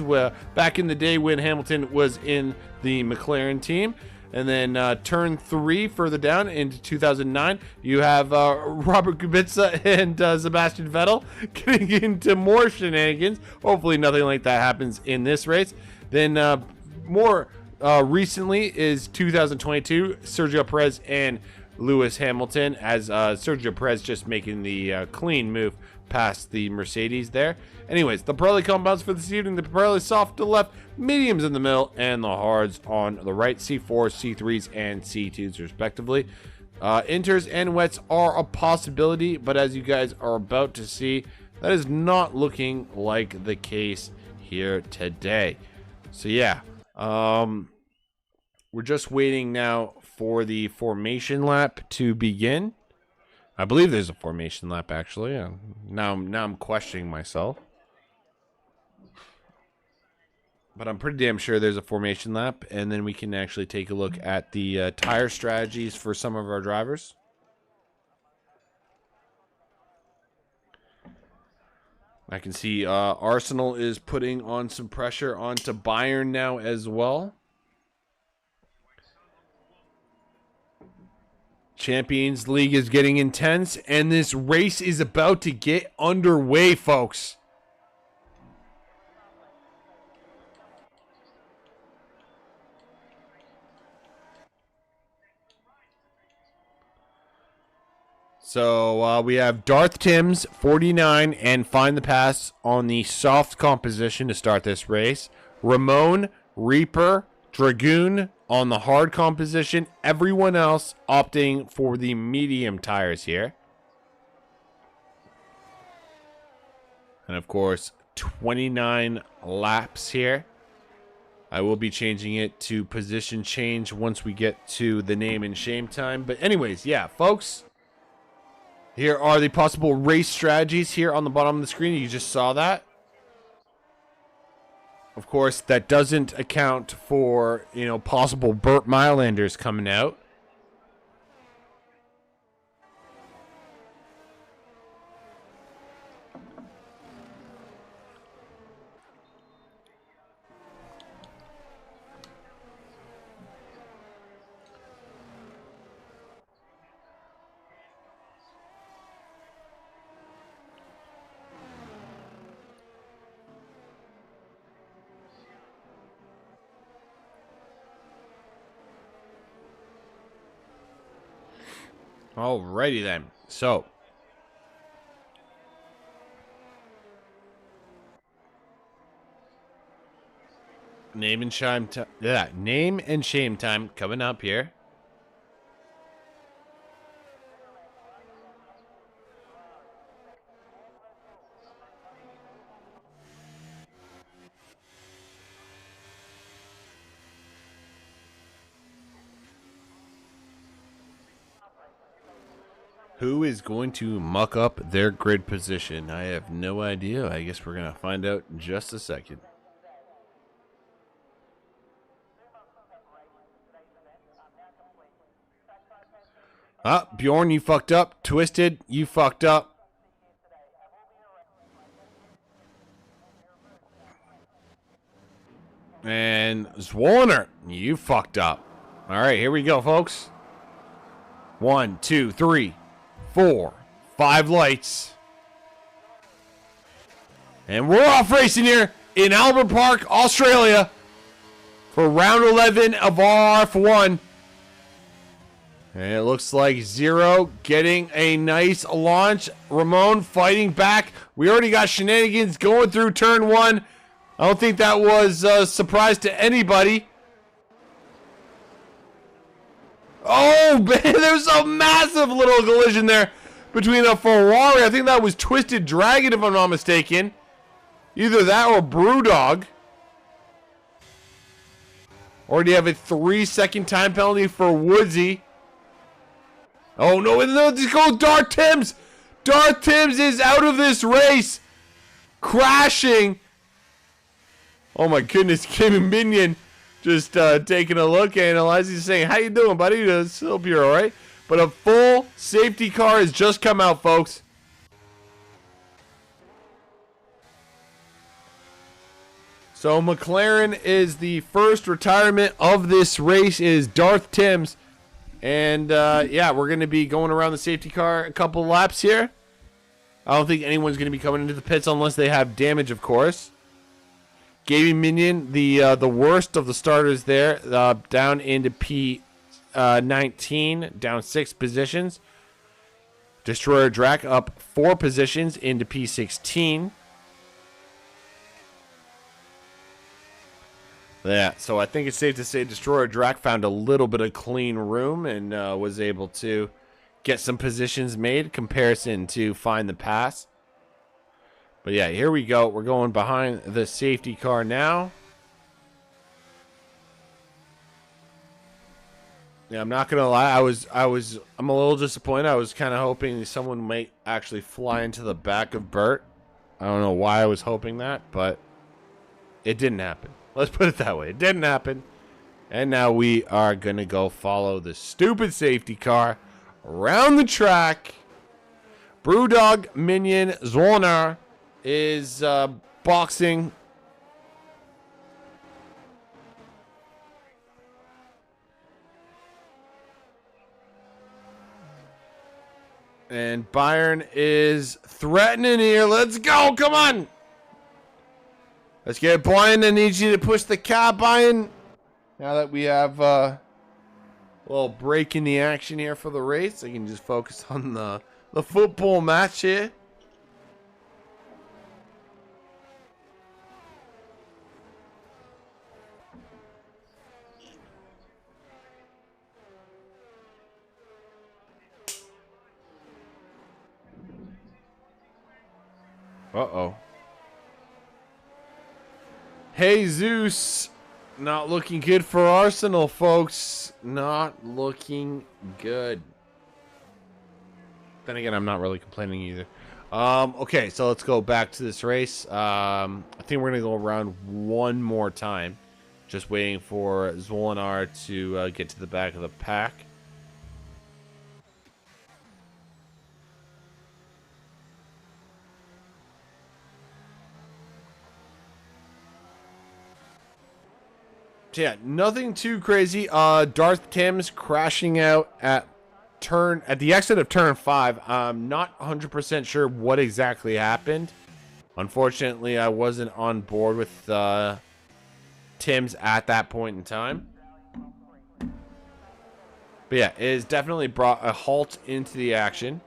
back in the day when Hamilton was in the McLaren team. And then turn 3 further down into 2009, you have Robert Kubica and Sebastian Vettel getting into more shenanigans. Hopefully nothing like that happens in this race. Then more recently is 2022, Sergio Perez and Lewis Hamilton, as Sergio Perez just making the clean move past the Mercedes there. Anyways, the Pirelli compounds for this evening: the Pirelli soft to the left, mediums in the middle, and the hards on the right. C4s, C3s, and C2s respectively. Inters and wets are a possibility, but as you guys are about to see, that is not looking like the case here today. So yeah, we're just waiting now for the formation lap to begin. I believe there's a formation lap, actually. Now I'm questioning myself. But I'm pretty damn sure there's a formation lap, and then we can actually take a look at the tire strategies for some of our drivers. I can see Arsenal is putting on some pressure onto Bayern now as well. Champions League is getting intense, and this race is about to get underway, folks. So we have Darth Timms, 49, and Find the Pass on the soft composition to start this race. Ramon, Reaper, Dragoon on the hard composition. Everyone else opting for the medium tires here. And of course, 29 laps here. I will be changing it to position change once we get to the name and shame time. But anyways, yeah, folks. Here are the possible race strategies here on the bottom of the screen. You just saw that. Of course, that doesn't account for, possible Burt Mylanders coming out. Alrighty then. So, name and shame time coming up here. Who is going to muck up their grid position? I have no idea. I guess we're going to find out in just a second. Ah, Bjorn, you fucked up. Twisted, you fucked up. And Zwolner, you fucked up. All right, here we go, folks. 1, 2, 3, 4, 5 lights. And we're off racing here in Albert Park, Australia for round 11 of RRF1. And it looks like Zero getting a nice launch. Ramon fighting back. We already got shenanigans going through turn 1. I don't think that was a surprise to anybody. Oh, man, there's a massive little collision there between a Ferrari. I think that was Twisted Dragon, if I'm not mistaken. Either that or Brewdog. Already have a 3-second time penalty for Woodsy. Oh, no, let's go Darth Timms. Darth Timms is out of this race. Crashing. Oh, my goodness. Kim Minion just taking a look, analyzing, saying, how you doing, buddy? Hope you're all right. But a full safety car has just come out, folks. So McLaren is the first retirement of this race, is Darth Timms. And, yeah, we're going to be going around the safety car a couple laps here. I don't think anyone's going to be coming into the pits unless they have damage, of course. Gaming Minion, the worst of the starters there, down into P19, down 6 positions. Destroyer Drac up 4 positions into P16. Yeah, so I think it's safe to say Destroyer Drac found a little bit of clean room and was able to get some positions made, comparison to Find the Pass. But yeah, here we go. We're going behind the safety car now. Yeah, I'm not gonna lie. I'm a little disappointed. I was kind of hoping someone might actually fly into the back of Bert. I don't know why I was hoping that, but it didn't happen. Let's put it that way. It didn't happen. And now we are going to go follow the stupid safety car around the track. Brewdog Minion Zwolner is boxing. And Byron is threatening here. Let's go. Come on. Let's get Brian. I need you to push the car, Brian. Now that we have a little break in the action here for the race, I can just focus on the football match here. Uh-oh. Hey, Zeus. Not looking good for Arsenal, folks. Not looking good. Then again, I'm not really complaining either. Okay, so let's go back to this race. I think we're going to go around one more time. Just waiting for Zwolinar to get to the back of the pack. So yeah, nothing too crazy. Darth Timms crashing out at the exit of turn 5. I'm not 100% sure what exactly happened. Unfortunately, I wasn't on board with Timms at that point in time. But yeah, it has definitely brought a halt into the action.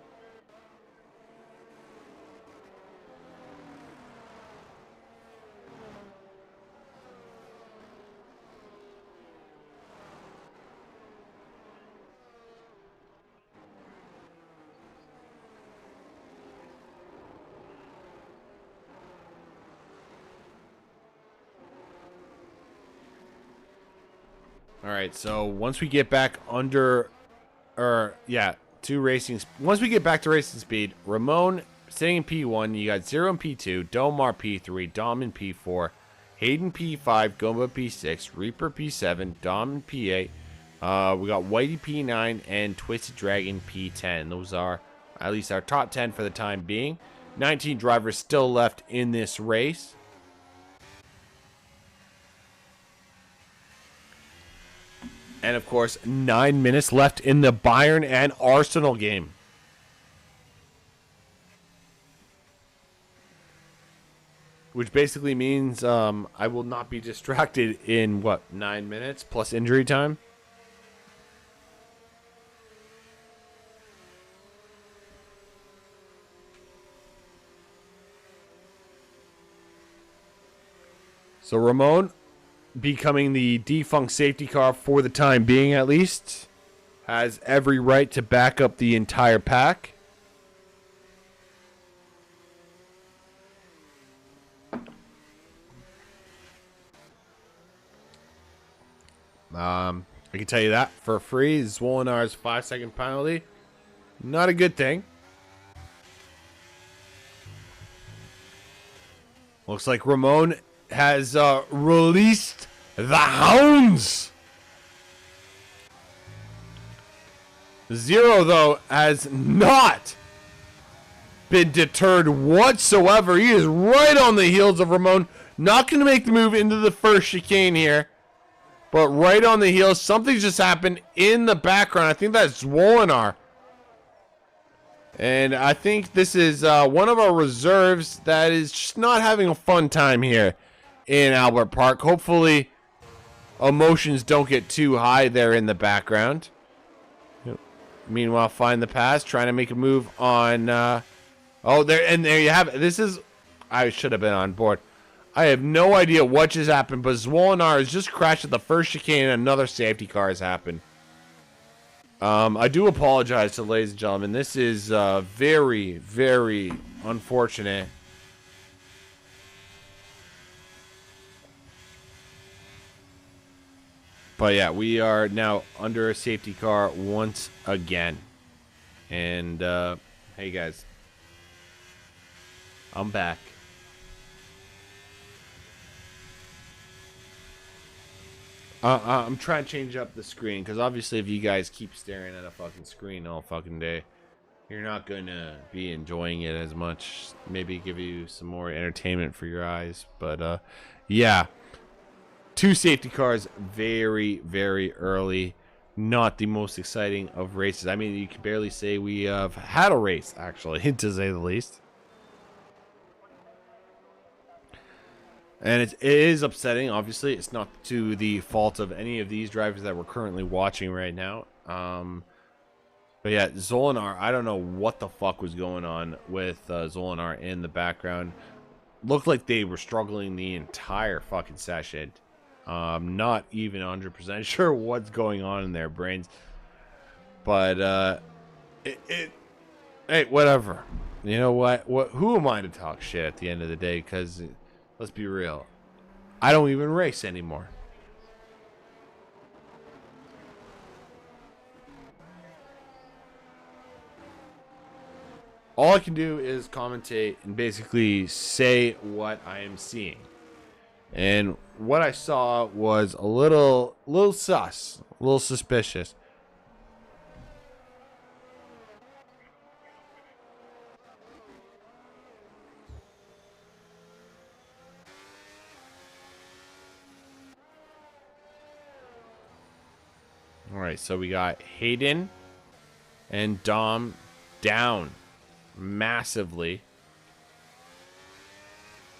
All right, so once we get back under, or yeah, Once we get back to racing speed, Ramon sitting in P1. You got Zero in P2, Domar P3, Dom in P4, Hayden P5, Gomba P6, Reaper P7, Dom in P8. We got Whitey P9 and Twisted Dragon P10. Those are at least our top 10 for the time being. 19 drivers still left in this race. And of course, 9 minutes left in the Bayern and Arsenal game. Which basically means I will not be distracted in, what, 9 minutes plus injury time? So Ramon, becoming the defunct safety car for the time being at least, has every right to back up the entire pack. I can tell you that for free. Zwolenar's 5-second penalty, not a good thing. Looks like Ramon has released the hounds. Zero, though, has not been deterred whatsoever. He is right on the heels of Ramon. Not going to make the move into the first chicane here, but right on the heels. Something just happened in the background. I think that's Zwolinar. And I think this is one of our reserves that is just not having a fun time here in Albert Park. Hopefully, emotions don't get too high there in the background. Meanwhile, find the pass, trying to make a move on. There you have it. This is. I should have been on board. I have no idea what just happened, but Zwolinar has just crashed at the first chicane, and another safety car has happened. I do apologize to ladies and gentlemen. This is very, very unfortunate. But yeah, we are now under a safety car once again. And hey guys, I'm back. I'm trying to change up the screen, because obviously if you guys keep staring at a fucking screen all fucking day, you're not going to be enjoying it as much. Maybe give you some more entertainment for your eyes. But yeah, 2 safety cars very, very early. Not the most exciting of races. I mean, you can barely say we have had a race, actually, to say the least. And it is upsetting, obviously. It's not to the fault of any of these drivers that we're currently watching right now. But yeah, Zwolinar, I don't know what the fuck was going on with Zwolinar in the background. Looked like they were struggling the entire fucking session. Not even 100% sure what's going on in their brains. But, hey, whatever. You know what? Who am I to talk shit at the end of the day? Because, let's be real, I don't even race anymore. All I can do is commentate and basically say what I am seeing. And what I saw was a little sus, a little suspicious. All right, so we got Hayden and Dom down massively.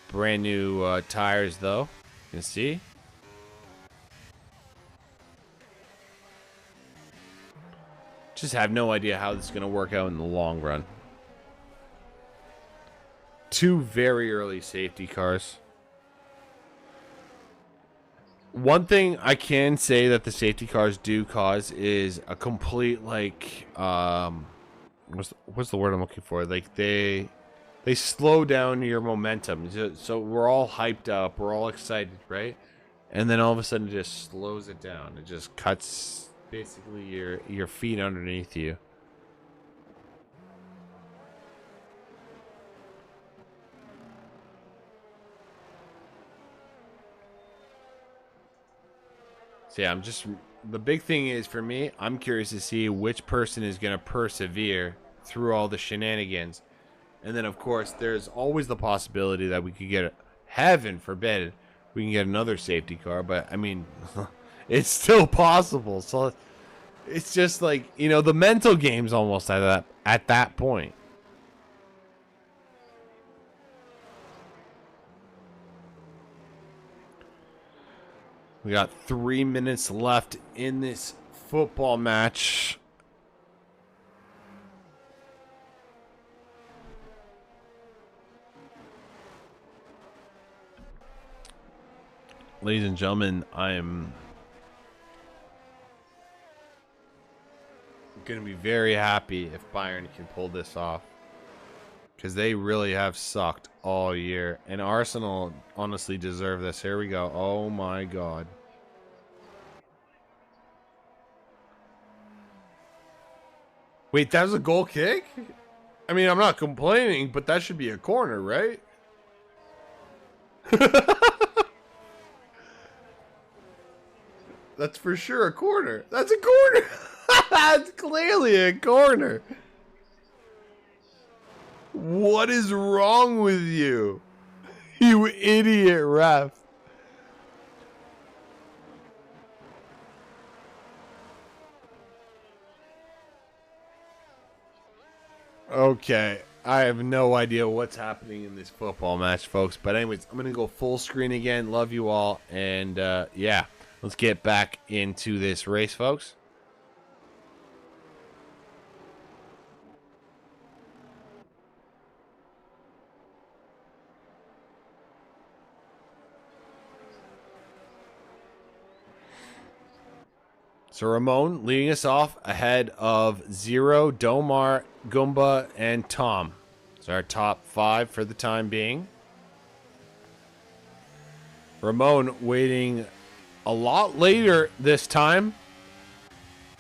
Brand new tires, though. You can see. Just have no idea how this is going to work out in the long run. 2 very early safety cars. One thing I can say that the safety cars do cause is a complete, like, what's the word I'm looking for? Like, they slow down your momentum. So we're all hyped up, we're all excited, right? And then all of a sudden it just slows it down. It just cuts basically your feet underneath you. So yeah, the big thing is for me, I'm curious to see which person is going to persevere through all the shenanigans. And then, of course, there's always the possibility that we could get, heaven forbid, we can get another safety car. But, I mean, it's still possible. So it's just like, you know, the mental game's almost at that point. We got 3 minutes left in this football match. Ladies and gentlemen, I'm going to be very happy if Bayern can pull this off, because they really have sucked all year. And Arsenal honestly deserve this. Here we go. Oh my God. Wait, that was a goal kick? I mean, I'm not complaining, but that should be a corner, right? That's for sure a corner. That's a corner. That's clearly a corner. What is wrong with you? You idiot ref. Okay. I have no idea what's happening in this football match, folks. But anyways, I'm going to go full screen again. Love you all. And yeah, let's get back into this race, folks. So Ramon leading us off ahead of Zero, Domar, Goomba, and Tom. It's our top 5 for the time being. Ramon waiting a lot later this time.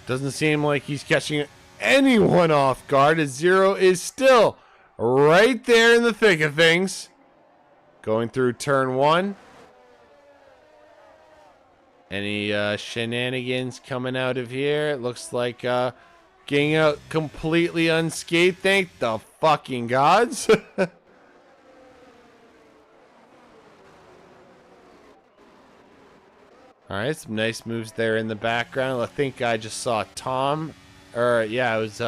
Doesn't seem like he's catching anyone off guard, as Zero is still right there in the thick of things. Going through turn 1. Any shenanigans coming out of here? It looks like getting out completely unscathed. Thank the fucking gods. Alright, some nice moves there in the background. I think I just saw Tom. Or, yeah, it was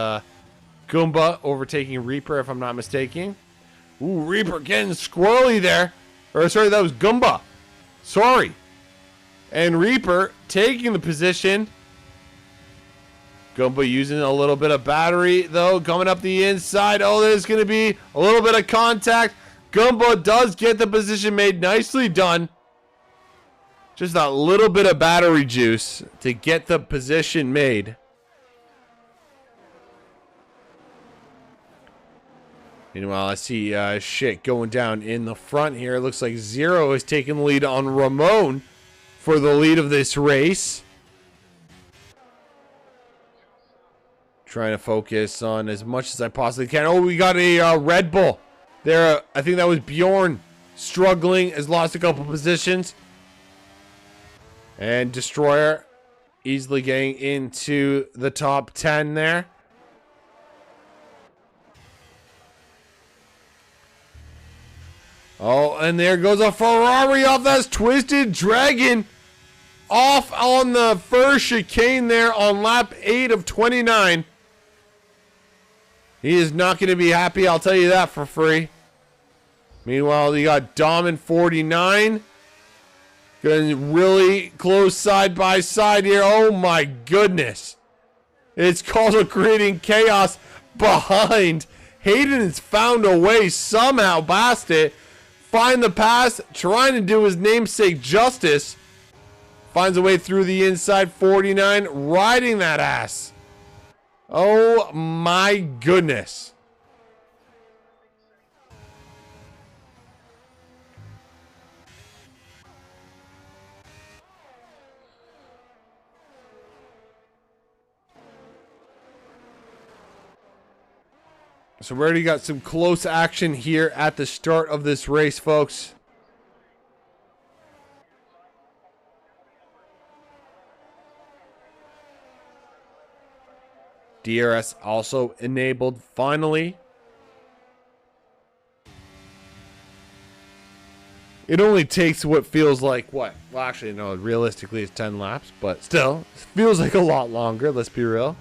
Goomba overtaking Reaper, if I'm not mistaken. Ooh, Reaper getting squirrely there. Or, sorry, that was Goomba. Sorry. And Reaper taking the position. Goomba using a little bit of battery, though, coming up the inside. Oh, there's going to be a little bit of contact. Goomba does get the position made. Nicely done. Just that little bit of battery juice to get the position made. Meanwhile, I see shit going down in the front here. It looks like Zero is taking the lead on Ramon for the lead of this race. Trying to focus on as much as I possibly can. Oh, we got a Red Bull. There, I think that was Bjorn struggling, has lost a couple positions. And Destroyer easily getting into the top 10 there. Oh, and there goes a Ferrari off. That's Twisted Dragon off on the first chicane there on lap 8 of 29. He is not going to be happy, I'll tell you that for free. Meanwhile, you got Dom in 49. Getting really close side by side here. Oh my goodness. It's called creating chaos behind. Hayden has found a way somehow past it. Find the pass, trying to do his namesake justice. Finds a way through the inside 49, riding that ass. Oh my goodness. So we already got some close action here at the start of this race, folks. DRS also enabled finally. It only takes what feels like what? Well, actually, no, realistically it's 10 laps, but still, it feels like a lot longer, let's be real.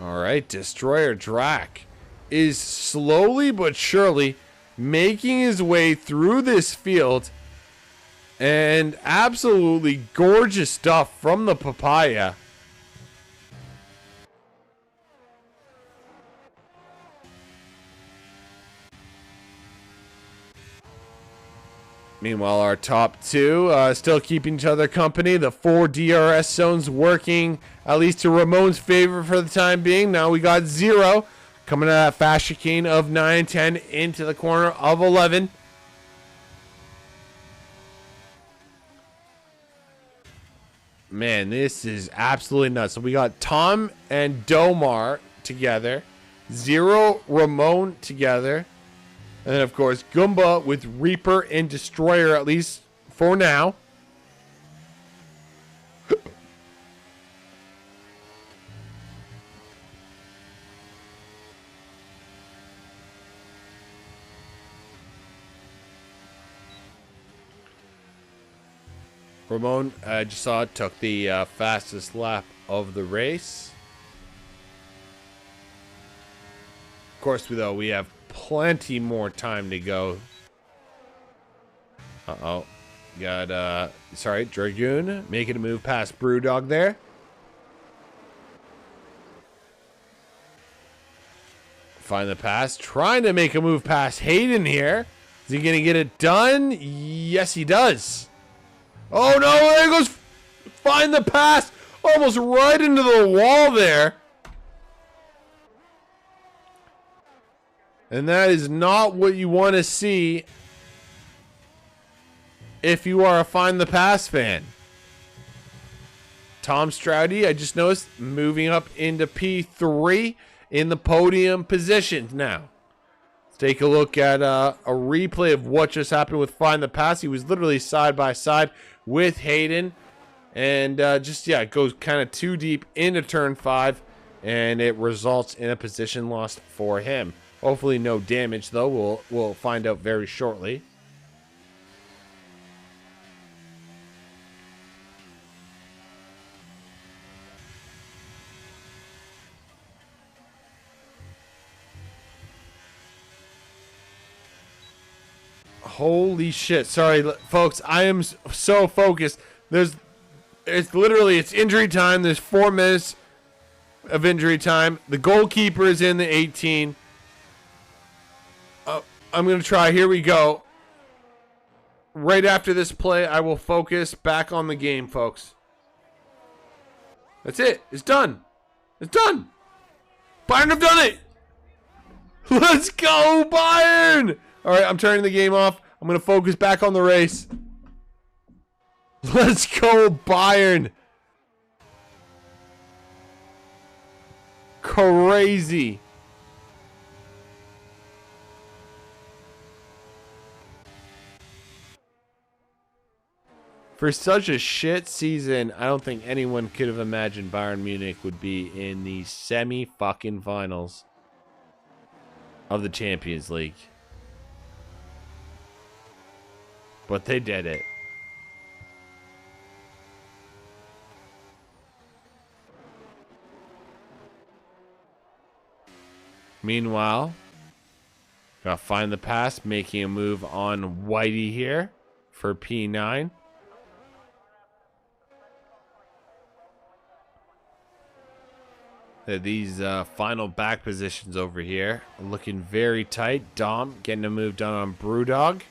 Alright, Destroyer Drac is slowly but surely making his way through this field. And absolutely gorgeous stuff from the papaya. Meanwhile, our top two still keeping each other company. The 4 DRS zones working, at least to Ramon's favor for the time being. Now we got 0 coming out of that fast chicane of 9 and 10 into the corner of 11. Man, this is absolutely nuts. So we got Tom and Domar together. 0 Ramon together. And then, of course, Goomba with Reaper and Destroyer, at least for now. Ramon, I just saw it, took the fastest lap of the race. Of course, though, we have plenty more time to go. Uh-oh. Got, sorry, Dragoon making a move past Brewdog there. Find the pass. Trying to make a move past Hayden here. Is he going to get it done? Yes, he does. Oh, no, there goes. Find the pass. Almost right into the wall there. And that is not what you want to see if you are a Find the Pass fan. Tom Stroudy, I just noticed, moving up into P3 in the podium positions now. Let's take a look at a replay of what just happened with Find the Pass. He was literally side by side with Hayden. And it goes kind of too deep into turn 5. And it results in a position loss for him. Hopefully no damage, though. We'll find out very shortly. Holy shit. Sorry, folks. I am so focused. It's injury time. There's 4 minutes of injury time. The goalkeeper is in the 18. I'm going to try. Here we go. Right after this play, I will focus back on the game, folks. That's it. It's done. It's done. Bayern have done it. Let's go, Bayern. All right, I'm turning the game off. I'm going to focus back on the race. Let's go, Bayern. Crazy. For such a shit season, I don't think anyone could have imagined Bayern Munich would be in the semi-fucking-finals of the Champions League. But they did it. Meanwhile, gotta Find the Pass, making a move on Whitey here for P9. These final back positions over here are looking very tight. Dom getting a move done on Brewdog.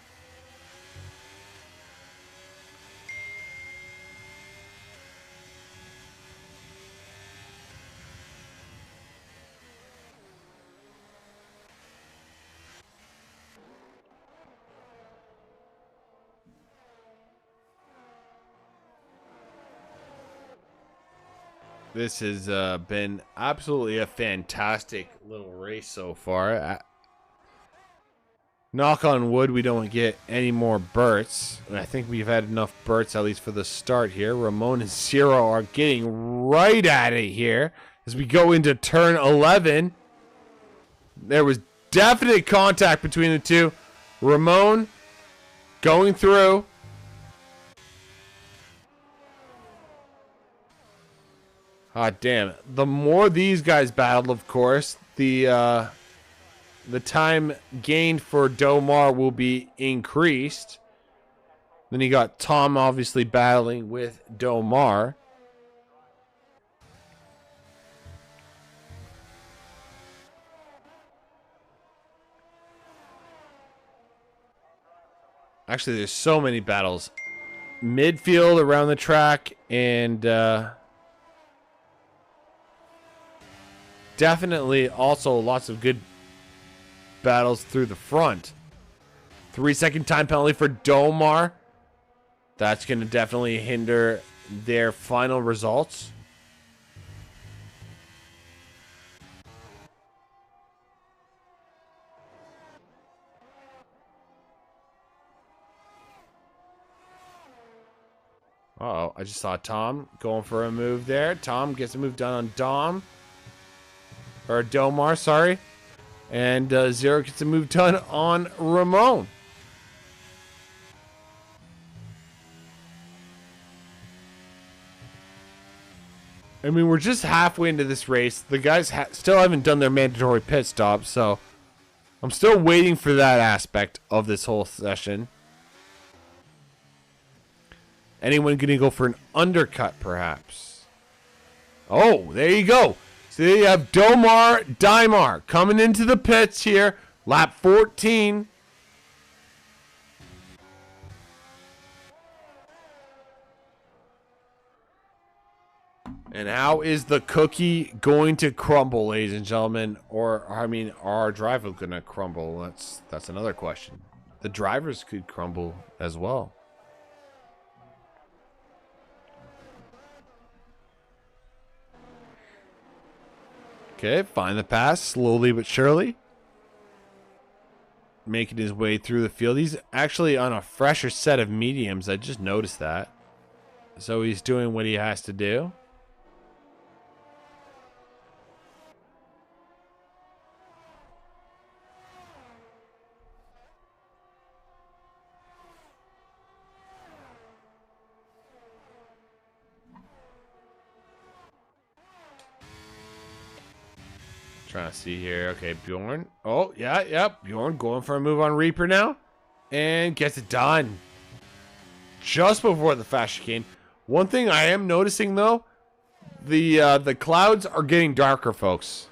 This has been absolutely a fantastic little race so far. Knock on wood, we don't get any more Burts. And I think we've had enough Burts, at least for the start here. Ramon and Zero are getting right at it here as we go into turn 11. There was definite contact between the two. Ramon going through. Ah, damn. The more these guys battled, of course, the time gained for Domar will be increased. Then you got Tom obviously battling with Domar. Actually, there's so many battles. Midfield around the track and definitely also lots of good battles through the front. 3-second time penalty for Domar. That's going to definitely hinder their final results. Uh-oh, I just saw Tom going for a move there. Tom gets a move done on Dom. Or Domar, sorry. And Zero gets a move done on Ramon. I mean, we're just halfway into this race. The guys still haven't done their mandatory pit stop, so I'm still waiting for that aspect of this whole session. Anyone going to go for an undercut, perhaps? Oh, there you go. So there you have Domar, Dimar coming into the pits here. Lap 14. And how is the cookie going to crumble, ladies and gentlemen? Or, I mean, are our drivers going to crumble? That's another question. The drivers could crumble as well. Okay, find the pass slowly but surely. Making his way through the field. He's actually on a fresher set of mediums. I just noticed that. So he's doing what he has to do. Trying to see here. Okay, Bjorn. Oh, yeah, yep. Bjorn going for a move on Reaper now. And gets it done. Just before the fast chicane. One thing I am noticing, though. The clouds are getting darker, folks.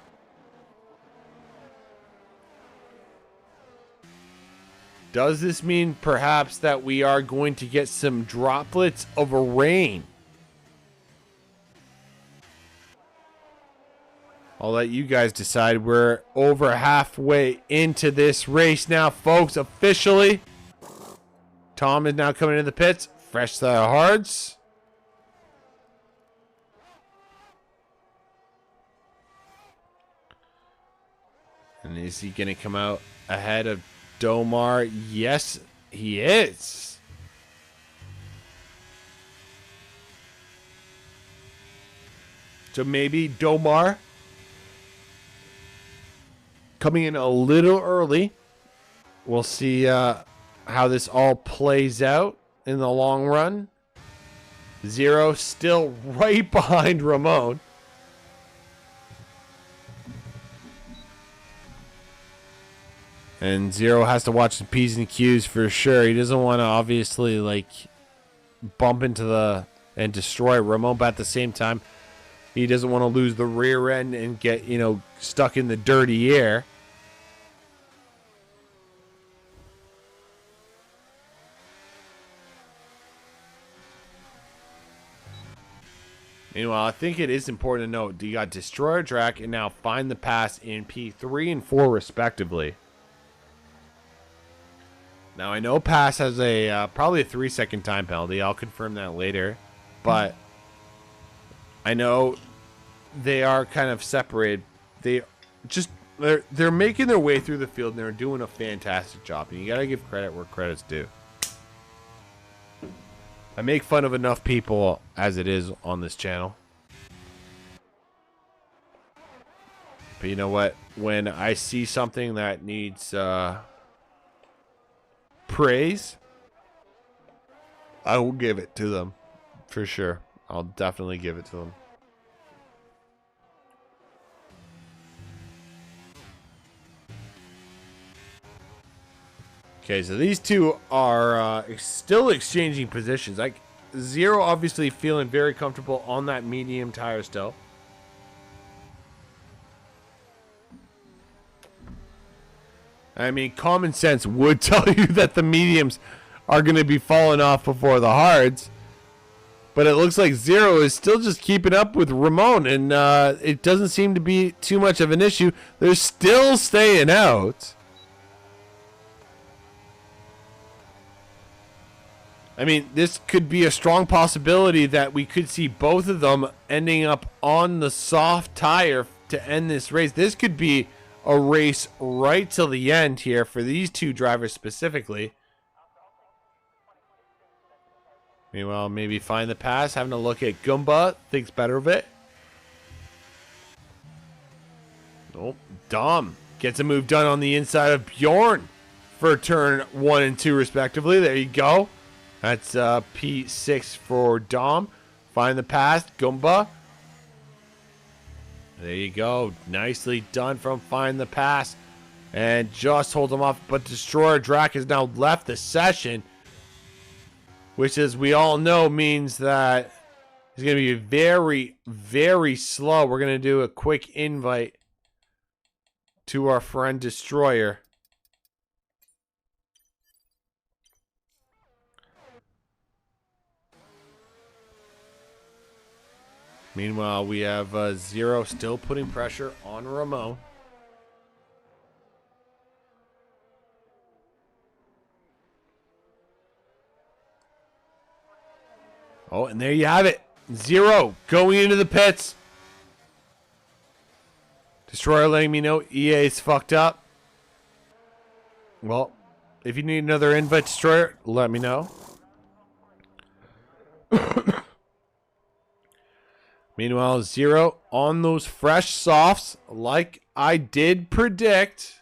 Does this mean perhaps that we are going to get some droplets of rain? I'll let you guys decide. We're over halfway into this race now, folks, officially. Tom is now coming into the pits. Fresh set of hards. And is he going to come out ahead of Domar? Yes, he is. So maybe Domar coming in a little early. We'll see how this all plays out in the long run. Zero still right behind Ramon. And Zero has to watch the P's and Q's for sure. He doesn't want to obviously like bump into and destroy Ramon, but at the same time, he doesn't want to lose the rear end and get, stuck in the dirty air. Meanwhile, I think it is important to note, you got Destroyer Track and now Find the Pass in P3 and 4 respectively. Now, I know Pass has probably a 3-second time penalty. I'll confirm that later. But I know they are kind of separated. They just they're making their way through the field and they're doing a fantastic job. And you gotta give credit where credit's due. I make fun of enough people as it is on this channel. But you know what? When I see something that needs praise, I will give it to them. For sure. I'll definitely give it to them. Okay, so these two are still exchanging positions. Like, Zero obviously feeling very comfortable on that medium tire still. I mean, common sense would tell you that the mediums are going to be falling off before the hards. But it looks like Zero is still just keeping up with Ramon. And it doesn't seem to be too much of an issue. They're still staying out. I mean, this could be a strong possibility that we could see both of them ending up on the soft tire to end this race. This could be a race right till the end here for these two drivers specifically. Meanwhile, maybe find the pass, having a look at Goomba, thinks better of it. Nope. Dom gets a move done on the inside of Bjorn for turn 1 and 2 respectively. There you go. That's P6 for Dom. Find the pass, Goomba. There you go. Nicely done from Find the Pass. And just hold him off. But Destroyer Drac has now left the session. Which, as we all know, means that he's going to be very, very slow. We're going to do a quick invite to our friend Destroyer. Meanwhile, we have Zero still putting pressure on Ramon. Oh, and there you have it. Zero going into the pits. Destroyer letting me know EA's fucked up. Well, if you need another invite, Destroyer, let me know. Meanwhile, Zero on those fresh softs, like I did predict.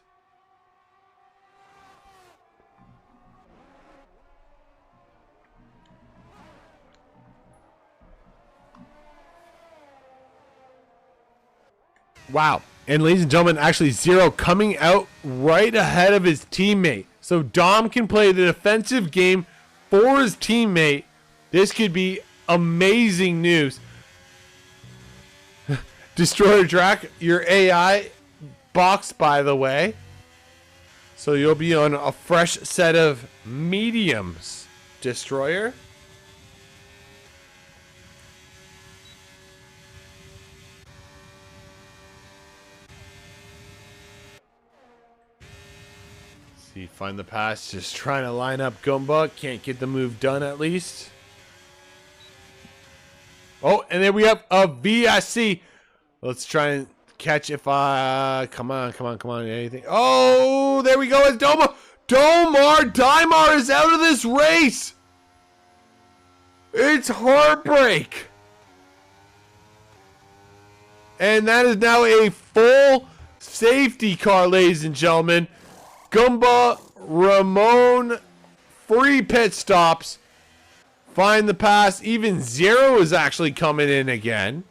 Wow. And ladies and gentlemen, actually Zero coming out right ahead of his teammate. So Dom can play the defensive game for his teammate. This could be amazing news. Destroyer Drac, your AI box, by the way. So you'll be on a fresh set of mediums, Destroyer. See, find the pass, just trying to line up Goomba. Can't get the move done at least. Oh, and then we have a VSC. Let's try and catch if I... Come on. Anything? Oh, there we go. It's Dimar is out of this race. It's heartbreak. And that is now a full safety car, ladies and gentlemen. Goomba, Ramon, free pit stops. Find the pass. Even Zero is actually coming in again.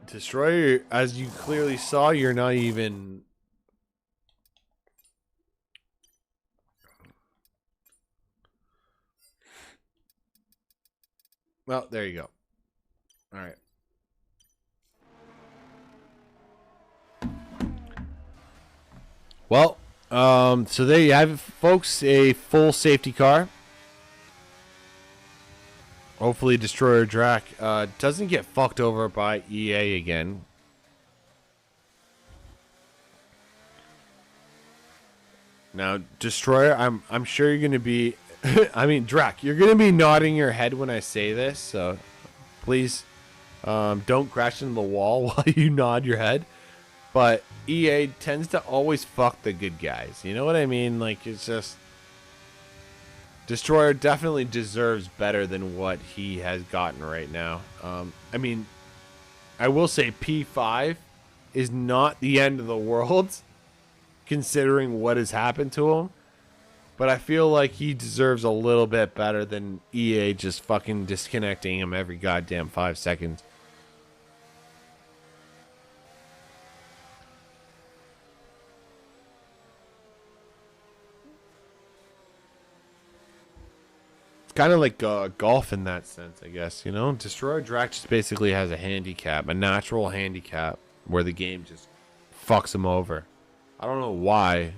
Destroyer, as you clearly saw, you're not even... Well, there you go. All right. Well, so there you have it, folks. A full safety car. Hopefully Destroyer Drac doesn't get fucked over by EA again. Now, Destroyer, I'm sure you're gonna be. I mean, Drac, you're gonna be nodding your head when I say this, so please don't crash into the wall while you nod your head. But EA tends to always fuck the good guys. You know what I mean? Like, it's just Destroyer definitely deserves better than what he has gotten right now. I mean, I will say P5 is not the end of the world, considering what has happened to him. But I feel like he deserves a little bit better than EA just fucking disconnecting him every goddamn 5 seconds. It's kind of like golf in that sense, I guess, you know? Destroyer Drac just basically has a handicap, a natural handicap, where the game just fucks him over. I don't know why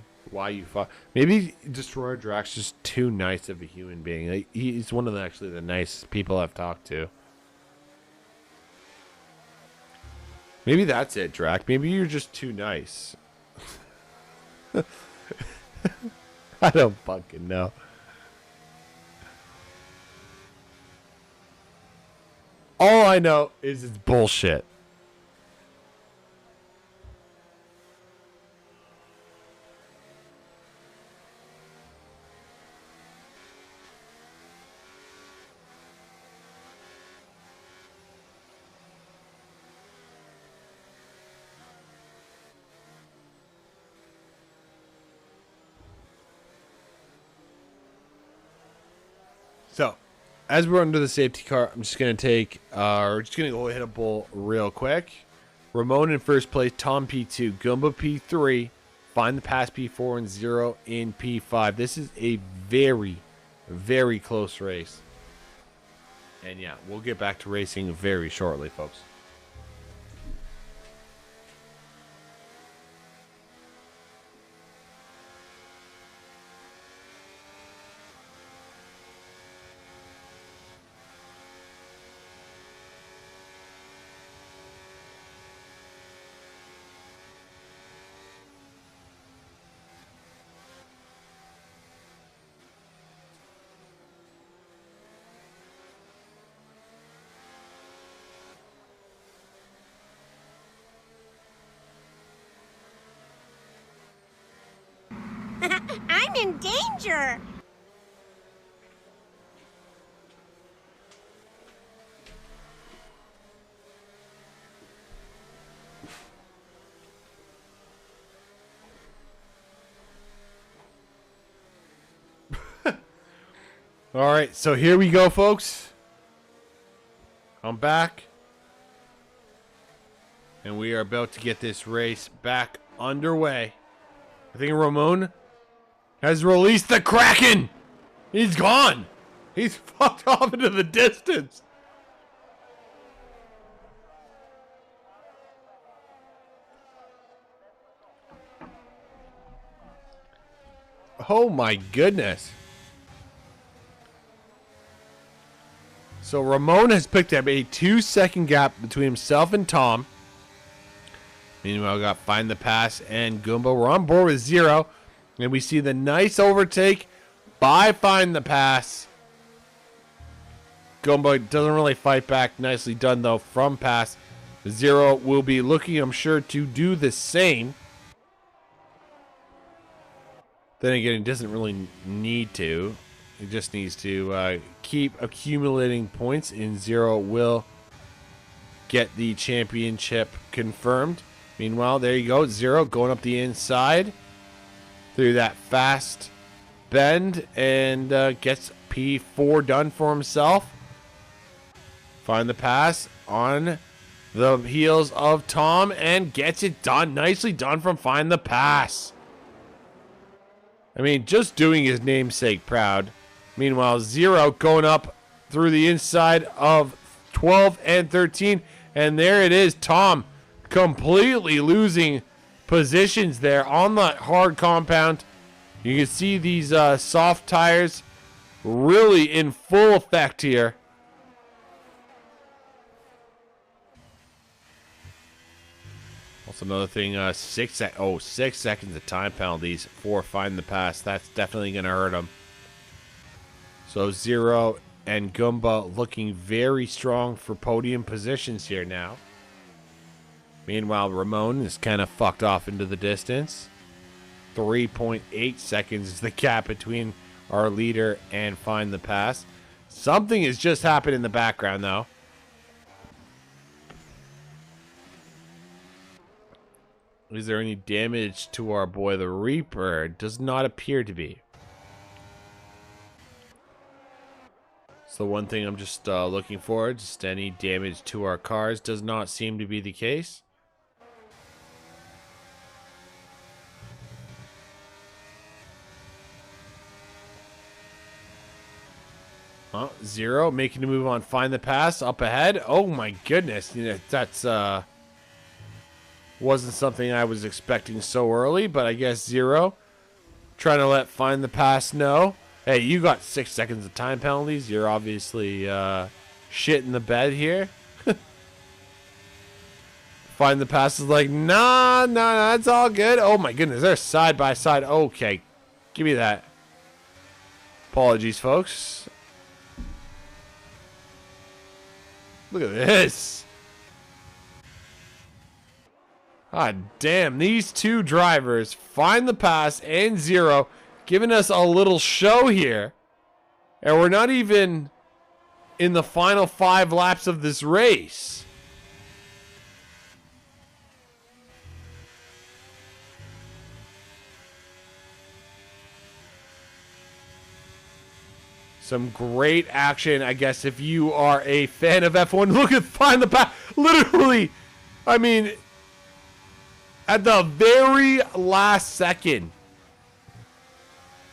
you fuck. Maybe Destroyer Drac's just too nice of a human being. Like, he's one of the nicest people I've talked to. Maybe that's it, Drac. Maybe you're just too nice. I don't fucking know. All I know is it's bullshit. So, as we're under the safety car, I'm just going to take, we're just going to go hit a bull real quick. Ramon in first place, Tom P2, Goomba P3, Find the Pass P4, and Zero in P5. This is a very, very close race. And yeah, we'll get back to racing very shortly, folks. I'm in danger. All right, so here we go, folks. I'm back. And we are about to get this race back underway. I think Ramon has released the Kraken. He's gone. He's fucked off into the distance. Oh my goodness. So Ramon has picked up a 2-second gap between himself and Tom. Meanwhile, we got Find the Pass and Goomba. We're on board with Zero. And we see the nice overtake by Find the Pass. Goomba doesn't really fight back. Nicely done, though, from Pass. Zero will be looking, I'm sure, to do the same. Then again, he doesn't really need to. He just needs to keep accumulating points, and Zero will get the championship confirmed. Meanwhile, there you go. Zero going up the inside through that fast bend and gets P4 done for himself. Find the Pass on the heels of Tom and gets it done. Nicely done from Find the Pass. I mean, just doing his namesake proud. Meanwhile, Zero going up through the inside of 12 and 13. And there it is. Tom completely losing positions there on that hard compound. You can see these soft tires really in full effect here. Also another thing, 6 seconds of time penalties for Find the Pass. That's definitely going to hurt him. So Zero and Goomba looking very strong for podium positions here now. Meanwhile, Ramon is kind of fucked off into the distance. 3.8 seconds is the gap between our leader and Find the Pass. Something has just happened in the background, though. Is there any damage to our boy the Reaper? Does not appear to be. So one thing I'm just looking for, just any damage to our cars. Does not seem to be the case. Zero making a move on Find the Pass up ahead. Oh my goodness, you know, that's wasn't something I was expecting so early, but I guess Zero trying to let Find the Pass know, hey, you got 6 seconds of time penalties. You're obviously shitting the bed here. Find the Pass is like, nah, that's all good. Oh my goodness, they're side by side. Okay, give me that. Apologies, folks. Look at this. God damn, these two drivers, Find the Pass and Zero, giving us a little show here. And we're not even in the final 5 laps of this race. Some great action, I guess, if you are a fan of F1. Look at Find the Pass. Literally, I mean, at the very last second,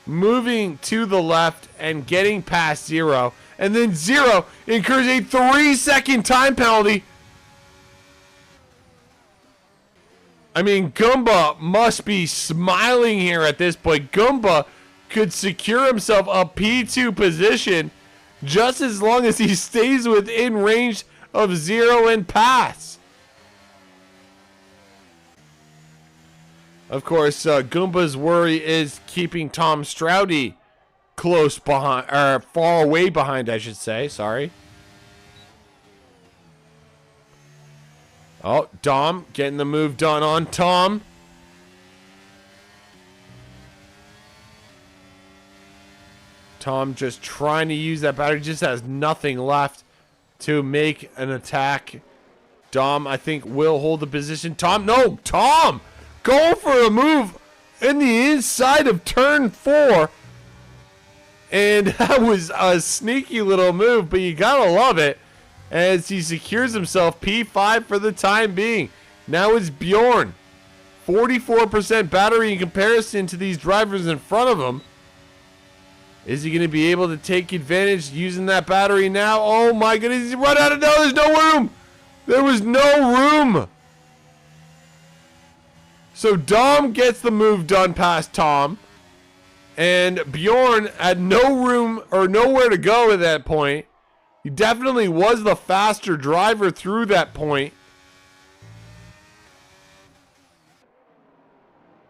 moving to the left and getting past Zero. And then Zero incurs a 3-second time penalty. I mean, Goomba must be smiling here at this point. Goomba could secure himself a P2 position just as long as he stays within range of Zero and Pass. Of course, Goomba's worry is keeping Tom Stroudy close behind, or far away behind, I should say. Sorry. Oh, Dom getting the move done on Tom. Tom just trying to use that battery, just has nothing left to make an attack. Dom, I think, will hold the position. Tom, no, Tom, go for a move in the inside of turn 4. And that was a sneaky little move, but you gotta love it as he secures himself P5 for the time being. Now it's Bjorn. 44% battery in comparison to these drivers in front of him. Is he going to be able to take advantage using that battery now? Oh my goodness, he's run out of no, there's no room. There was no room. So Dom gets the move done past Tom. And Bjorn had no room or nowhere to go at that point. He definitely was the faster driver through that point.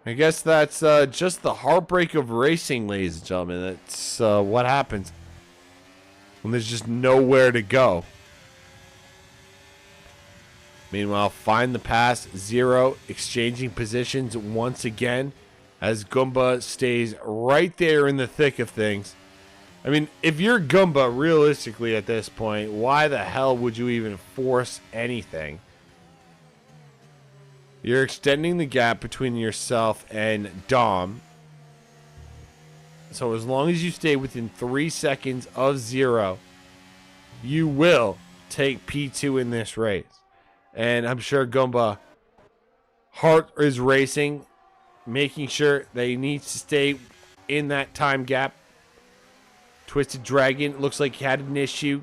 I guess that's just the heartbreak of racing, ladies and gentlemen. That's what happens when there's just nowhere to go. Meanwhile, Find the Pass, Zero, exchanging positions once again as Goomba stays right there in the thick of things. I mean, if you're Goomba, realistically at this point, why the hell would you even force anything? You're extending the gap between yourself and Dom. So as long as you stay within 3 seconds of Zero, you will take P2 in this race. And I'm sure Goomba heart is racing, making sure that he needs to stay in that time gap. Twisted Dragon looks like he had an issue.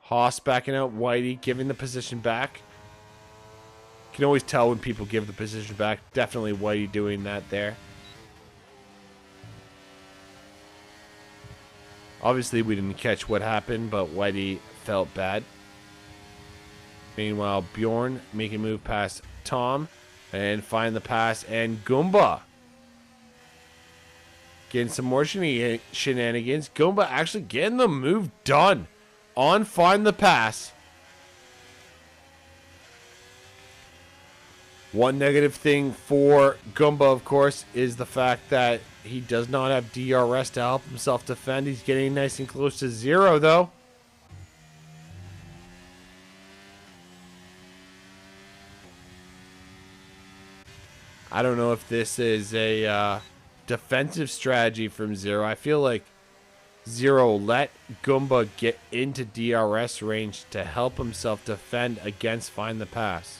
Haas backing out. Whitey giving the position back. Can always tell when people give the position back. Definitely Whitey doing that there. Obviously, we didn't catch what happened, but Whitey felt bad. Meanwhile, Bjorn making a move past Tom and find the pass, and Goomba getting some more shenanigans. Goomba actually getting the move done on find the pass. One negative thing for Goomba, of course, is the fact that he does not have DRS to help himself defend. He's getting nice and close to 0, though. I don't know if this is a defensive strategy from Zero. I feel like Zero let Goomba get into DRS range to help himself defend against find the pass.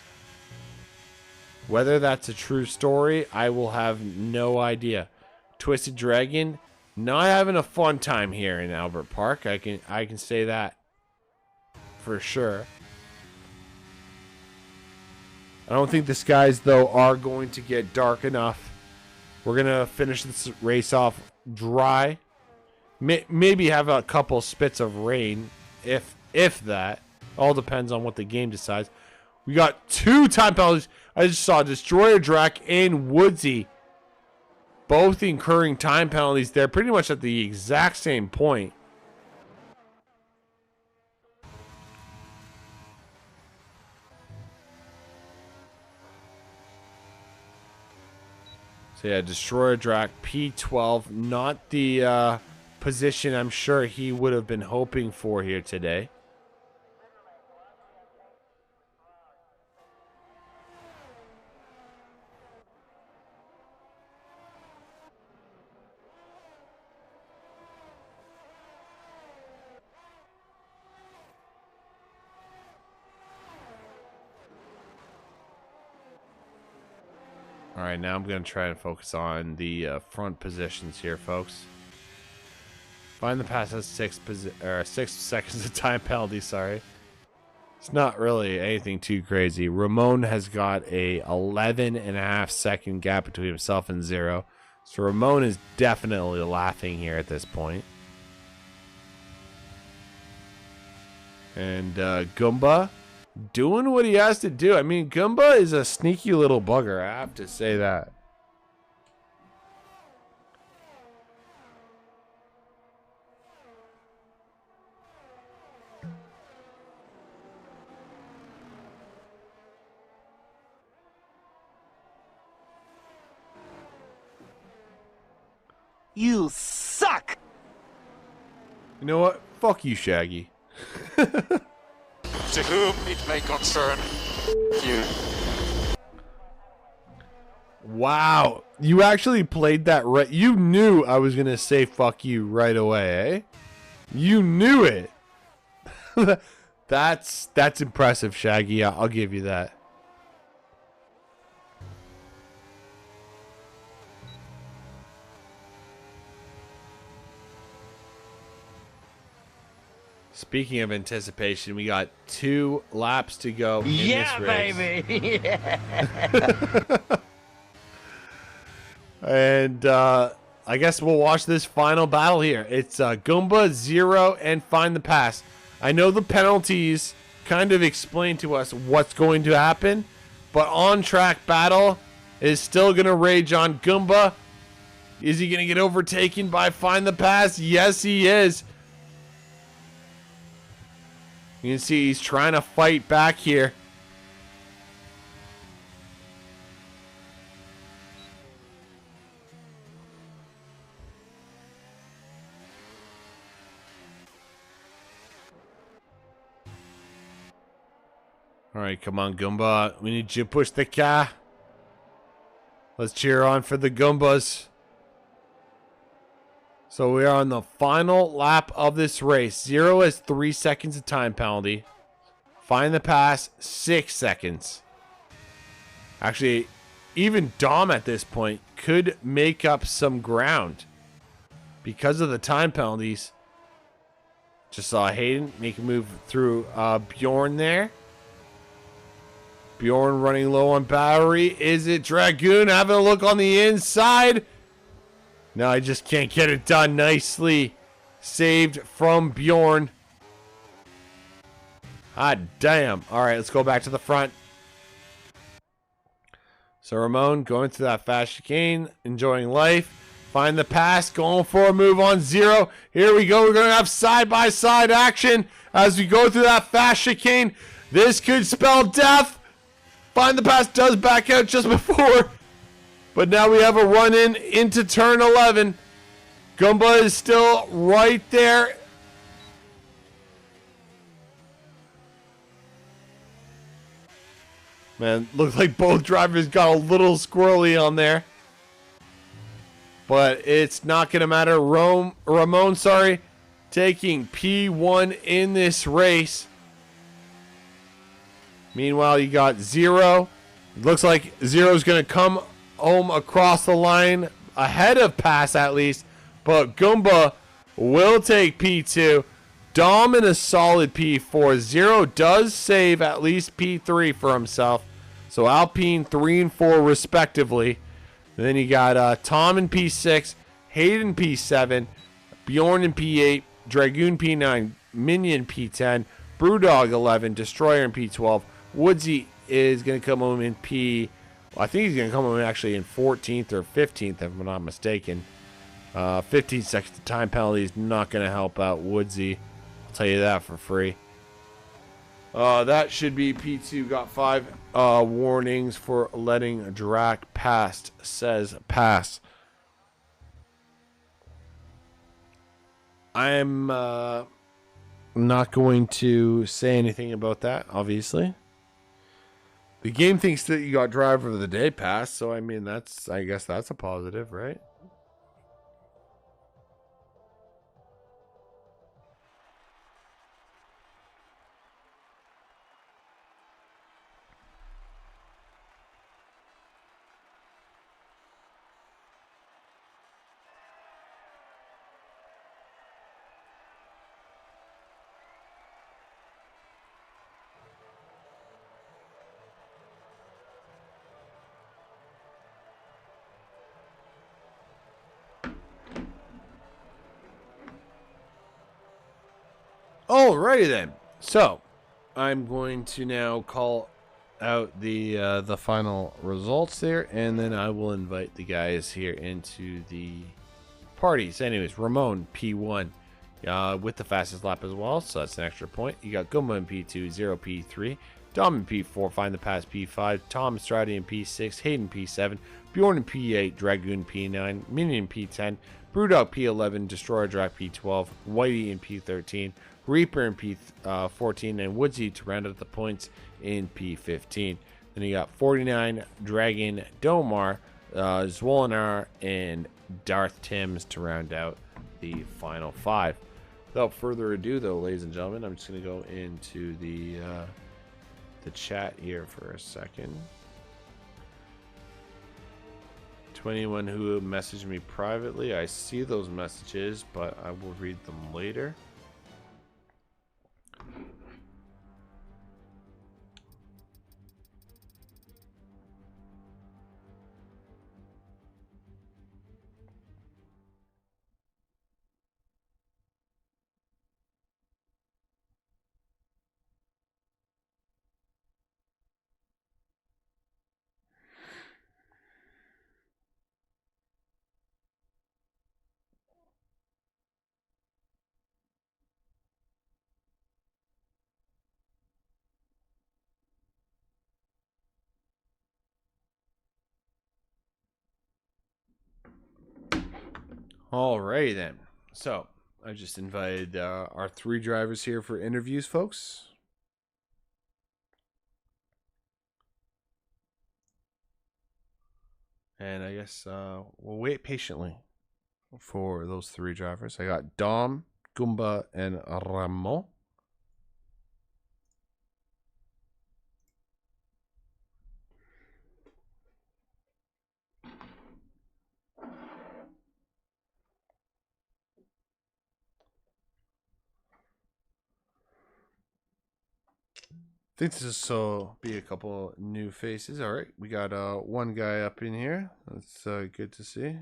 Whether that's a true story, I will have no idea. Twisted Dragon not having a fun time here in Albert Park. I can say that for sure. I don't think the skies, though, are going to get dark enough. We're going to finish this race off dry. Maybe have a couple spits of rain, if that. All depends on what the game decides. We got 2 time penalties. I just saw Destroyer Drac and Woodsy both incurring time penalties there pretty much at the exact same point. So yeah, Destroyer Drac, P12, not the position I'm sure he would have been hoping for here today. All right, now I'm going to try and focus on the front positions here, folks. Find the pass has 6 seconds of time penalty, sorry. It's not really anything too crazy. Ramon has got a 11.5-second gap between himself and Zero. So Ramon is definitely laughing here at this point. And Goomba doing what he has to do. I mean, Goomba is a sneaky little bugger, I have to say that. You suck! You know what? Fuck you, Shaggy. To whom it may concern you. Wow. You actually played that right. You knew I was going to say fuck you right away, eh? You knew it. That's impressive, Shaggy. I'll give you that. Speaking of anticipation, we got 2 laps to go in this race. Baby! Yeah. And I guess we'll watch this final battle here. It's Goomba, Zero, and Find the Pass. I know the penalties kind of explain to us what's going to happen, but on-track battle is still going to rage on. Goomba, is he going to get overtaken by Find the Pass? Yes, he is. You can see he's trying to fight back here. All right, come on, Goomba. We need you to push the car. Let's cheer on for the Goombas. So we are on the final lap of this race. Zero has 3 seconds of time penalty. Find the Pass, 6 seconds. Actually, even Dom at this point could make up some ground because of the time penalties. Just saw Hayden make a move through Bjorn there. Bjorn running low on battery. Is it Dragoon having a look on the inside? No, I just can't get it done. Nicely saved from Bjorn. Ah, damn. All right, let's go back to the front. So Ramon going through that fast chicane, enjoying life. Find the pass, going for a move on 0. Here we go. We're going to have side-by-side action as we go through that fast chicane. This could spell death. Find the pass, does back out just before. But now we have a run-in into turn 11. Goomba is still right there. Man, looks like both drivers got a little squirrely on there. But it's not going to matter. Ramon, taking P1 in this race. Meanwhile, you got 0. It looks like 0 is going to come home across the line ahead of Pass at least. But Goomba will take P2. Dom in a solid P4. 0 does save at least P3 for himself. So Alpine 3 and 4 respectively. And then you got Tom in P6, Hayden P7, Bjorn in P8, Dragoon P9, Minion P10, Brewdog 11, Destroyer in P12. Woodsy is going to come home in I think he's going to come home actually in 14th or 15th if I'm not mistaken. 15 seconds time penalty is not going to help out Woodsy. I'll tell you that for free. That should be P2. Got 5 warnings for letting Drac past. Says pass. I'm not going to say anything about that, obviously. The game thinks that you got driver of the day pass, so I mean I guess that's a positive, right? Alrighty then. So, I'm going to now call out the final results there, and then I will invite the guys here into the parties. Anyways, Ramon P1 with the fastest lap as well, so that's an extra point. You got Goomba in P2, 0 P3, Dom in P4, Find the Pass P5, Tom Strati in P6, Hayden P7, Bjorn in P8, Dragoon P9, Minion P10, Brewdog P11, Destroyer Drac P12, Whitey in P13, Reaper in P14, and Woodsy to round out the points in P15. Then you got 49, Dragon, Domar, Zwolinar, and Darth Tims to round out the final 5. Without further ado, though, ladies and gentlemen, I'm just going to go into the chat here for a second. To anyone who messaged me privately, I see those messages, but I will read them later. Alrighty then. So I just invited our 3 drivers here for interviews, folks. And I guess we'll wait patiently for those 3 drivers. I got Dom, Goomba, and Ramon. I think this will be a couple new faces. All right, we got one guy up in here. That's good to see.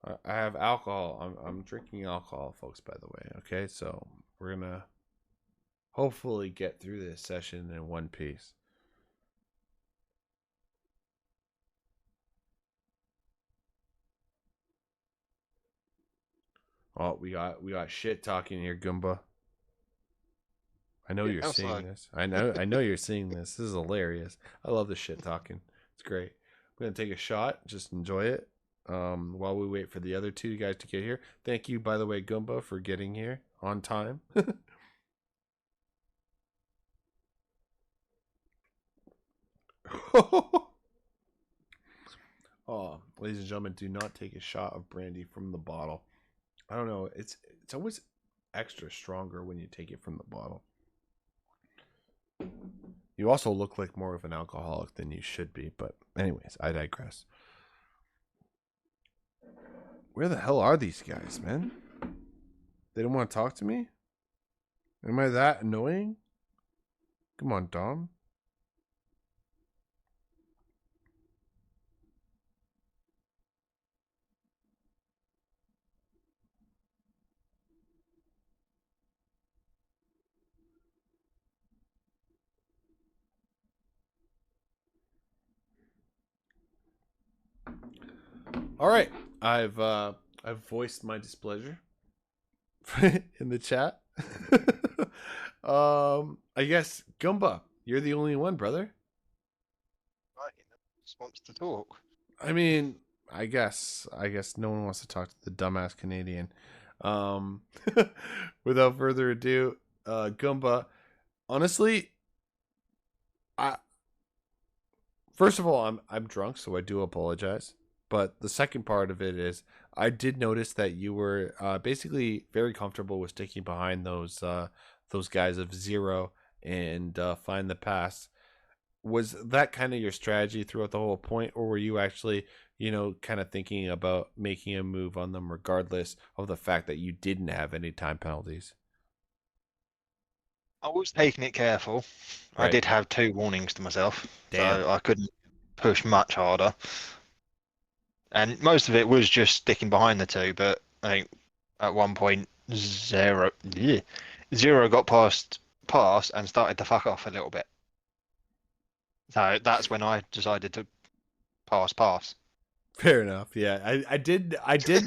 I have alcohol. I'm drinking alcohol, folks, by the way. Okay, so we're gonna hopefully get through this session in one piece. Oh, we got shit talking here, Goomba. I know you're seeing this. I know you're seeing this. This is hilarious. I love the shit talking. It's great. I'm gonna take a shot. Just enjoy it. While we wait for the other two guys to get here. Thank you, by the way, Goomba, for getting here on time. Oh, ladies and gentlemen, do not take a shot of brandy from the bottle. I don't know. It's always extra stronger when you take it from the bottle. You also look like more of an alcoholic than you should be, but anyways, I digress. Where the hell are these guys, man? They don't want to talk to me? Am I that annoying? Come on, Dom. All right, I've voiced my displeasure in the chat. I guess Gumba, you're the only one, brother. Right, just wants to talk. I mean, I guess no one wants to talk to the dumbass Canadian. Without further ado, Gumba, honestly, first of all, I'm drunk, so I do apologize. But the second part of it is, I did notice that you were basically very comfortable with sticking behind those guys of Zero and Find the Pass. Was that kind of your strategy throughout the whole point, or were you actually, kind of thinking about making a move on them regardless of the fact that you didn't have any time penalties? I was taking it careful. Right. I did have 2 warnings to myself, Damn. so I couldn't push much harder. And most of it was just sticking behind the 2, but I think at one point Zero got past and started to fuck off a little bit. So that's when I decided to pass. Fair enough. Yeah, I did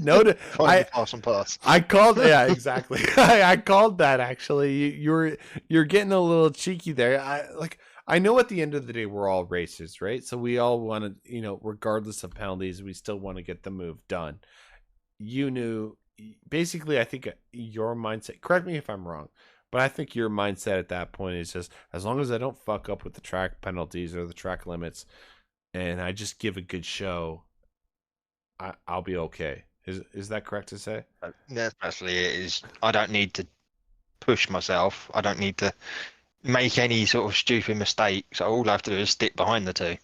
notice. Pass. I called. Yeah, exactly. I called that actually. You're getting a little cheeky there. I know at the end of the day we're all racers, right? So we all want to, regardless of penalties, we still want to get the move done. You knew, basically, I think your mindset. Correct me if I'm wrong, but I think your mindset at that point is just, as long as I don't fuck up with the track penalties or the track limits, and I just give a good show, I'll be okay. Is that correct to say? That's actually it. Is I don't need to push myself. I don't need to make any sort of stupid mistakes. All I have to do is stick behind the 2.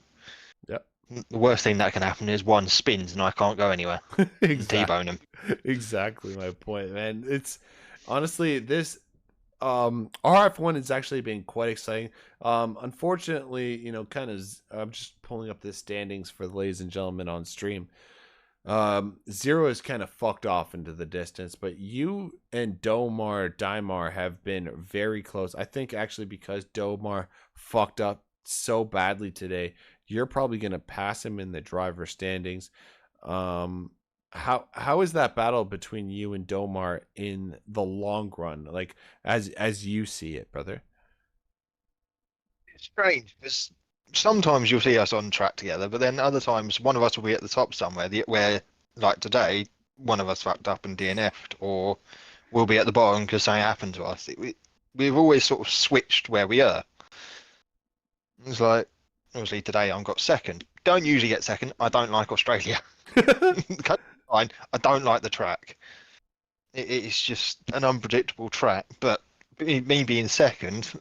Yep. The worst thing that can happen is one spins and I can't go anywhere. Exactly. T-bone him. Exactly my point, man. It's honestly this RF1 has actually been quite exciting. Unfortunately, kind of I'm just pulling up the standings for the ladies and gentlemen on stream. Zero is kind of fucked off into the distance, but you and Daimar have been very close. I think actually because Domar fucked up so badly today, you're probably going to pass him in the driver standings. How is that battle between you and Domar in the long run, like as you see it, brother? It's strange because sometimes you'll see us on track together, but then other times one of us will be at the top somewhere. Where, like today, one of us fucked up and DNF'd, or we'll be at the bottom because something happened to us. We've always sort of switched where we are. It's like, obviously today I got second. Don't usually get second. I don't like Australia. Fine. I don't like the track. It's just an unpredictable track. But me being second,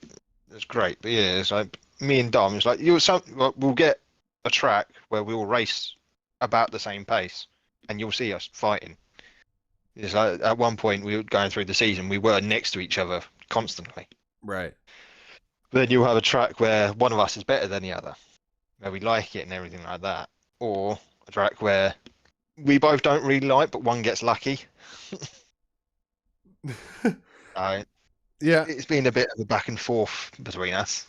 it's great. But yeah, it's like me and Dom. It's like we'll get a track where we will race about the same pace, and you'll see us fighting. It's like at one point we were going through the season, we were next to each other constantly. Right. Then you'll have a track where one of us is better than the other, where we like it and everything like that, or a track where we both don't really like, but one gets lucky. Yeah. It's been a bit of a back and forth between us.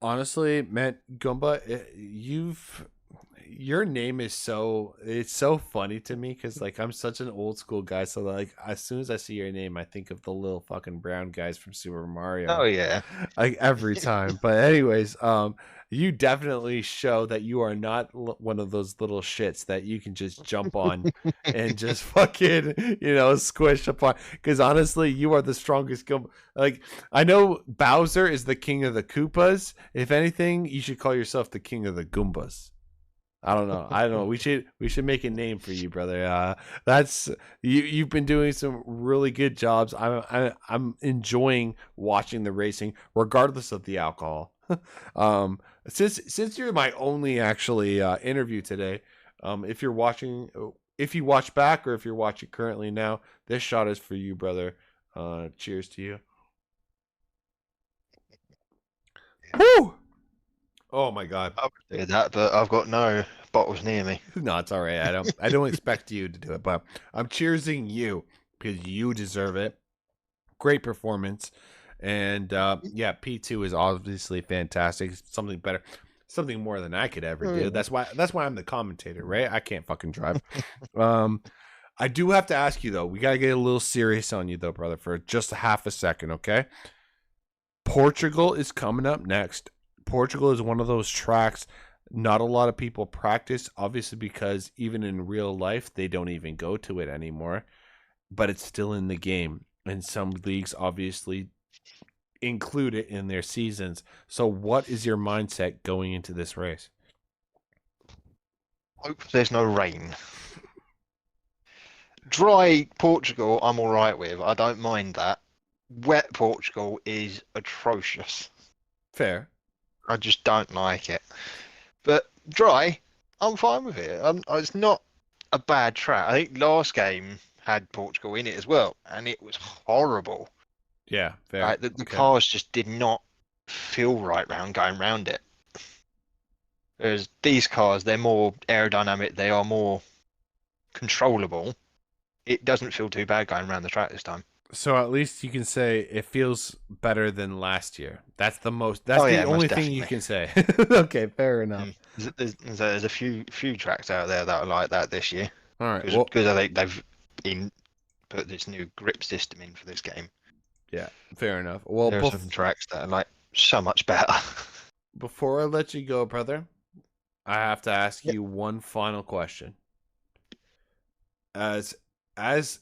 Honestly, man, Goomba, your name is it's so funny to me because like I'm such an old school guy. So like as soon as I see your name, I think of the little fucking brown guys from Super Mario. Oh yeah. Like every time. But anyways, you definitely show that you are not one of those little shits that you can just jump on and just fucking squish upon. Because honestly, you are the strongest Goomba. Like I know Bowser is the king of the Koopas. If anything, you should call yourself the king of the Goombas. I don't know. We should make a name for you, brother. That's you've been doing some really good jobs. I'm enjoying watching the racing, regardless of the alcohol. Since you're my only actually interview today, if you watch back or if you're watching currently now, this shot is for you, brother. Cheers to you. Woo! Oh my god. I would do that, but I've got no bottles near me. No, it's all right. I don't expect you to do it, but I'm cheersing you because you deserve it. Great performance. And yeah, P2 is obviously fantastic. Something better. Something more than I could ever do. That's why I'm the commentator, right? I can't fucking drive. I do have to ask you though. We got to get a little serious on you though, brother, for just half a second, okay? Portugal is coming up next. Portugal is one of those tracks not a lot of people practice, obviously because even in real life they don't even go to it anymore, but it's still in the game, and some leagues obviously include it in their seasons. So what is your mindset going into this race? Hope there's no rain. Dry Portugal I'm all right with. I don't mind that. Wet Portugal is atrocious. Fair. I just don't like it. But dry, I'm fine with it. It's not a bad track. I think last game had Portugal in it as well, and it was horrible. Yeah, fair. Like the cars just did not feel right going round it. Whereas these cars, they're more aerodynamic, they are more controllable. It doesn't feel too bad going around the track this time. So at least you can say it feels better than last year. That's the only thing you can say. Okay, fair enough. There's a few tracks out there that are like that this year. All right, because I think they've put this new grip system in for this game. Yeah, fair enough. Well, there are some tracks that are like so much better. Before I let you go, brother, I have to ask you one final question. As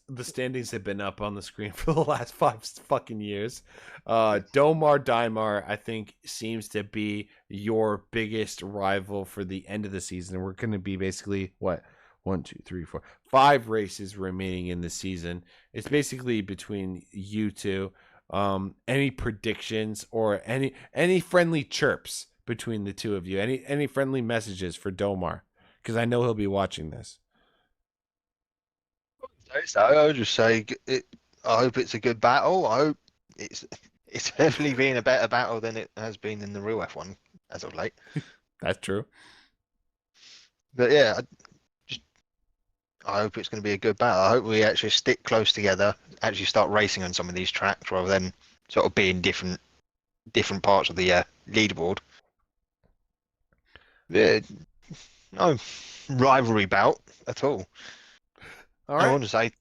the standings have been up on the screen for the last 5 fucking years, Daimar, I think, seems to be your biggest rival for the end of the season. We're going to be basically, 5 races remaining in the season. It's basically between you two. Any predictions or any friendly chirps between the two of you? Any friendly messages for Domar? Because I know he'll be watching this. I'll just say I hope it's a good battle. I hope it's definitely been a better battle than it has been in the real F1 as of late. That's true. But yeah, I hope it's going to be a good battle. I hope we actually stick close together, actually start racing on some of these tracks rather than sort of being different parts of the leaderboard. Yeah, no rivalry bout at all. All right. I want to say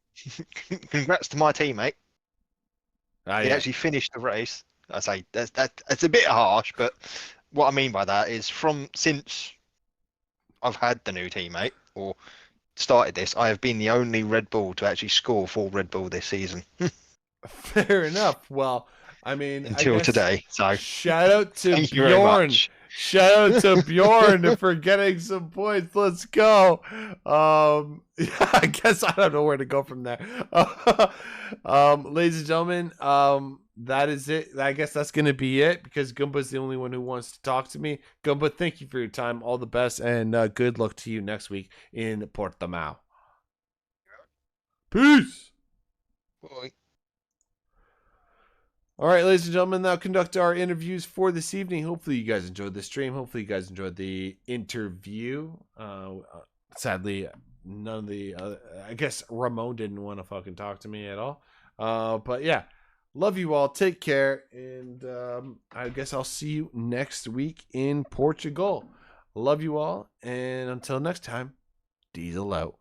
congrats to my teammate. He actually finished the race. I say that's a bit harsh, but what I mean by that is since I've had the new teammate or started this, I have been the only Red Bull to actually score for Red Bull this season. Fair enough. Well, I mean, until today. So shout out to Bjorn. Shout out to Bjorn for getting some points. Let's go. I guess I don't know where to go from there. Ladies and gentlemen, that is it. I guess that's going to be it because Goomba's the only one who wants to talk to me. Goomba, thank you for your time. All the best and good luck to you next week in Portimao. Peace. Bye. All right, ladies and gentlemen, now conduct our interviews for this evening. Hopefully you guys enjoyed the stream. Hopefully you guys enjoyed the interview. Sadly, none of the I guess Ramon didn't want to fucking talk to me at all. But yeah, love you all. Take care, and I guess I'll see you next week in Portugal. Love you all, and until next time, Diesel out.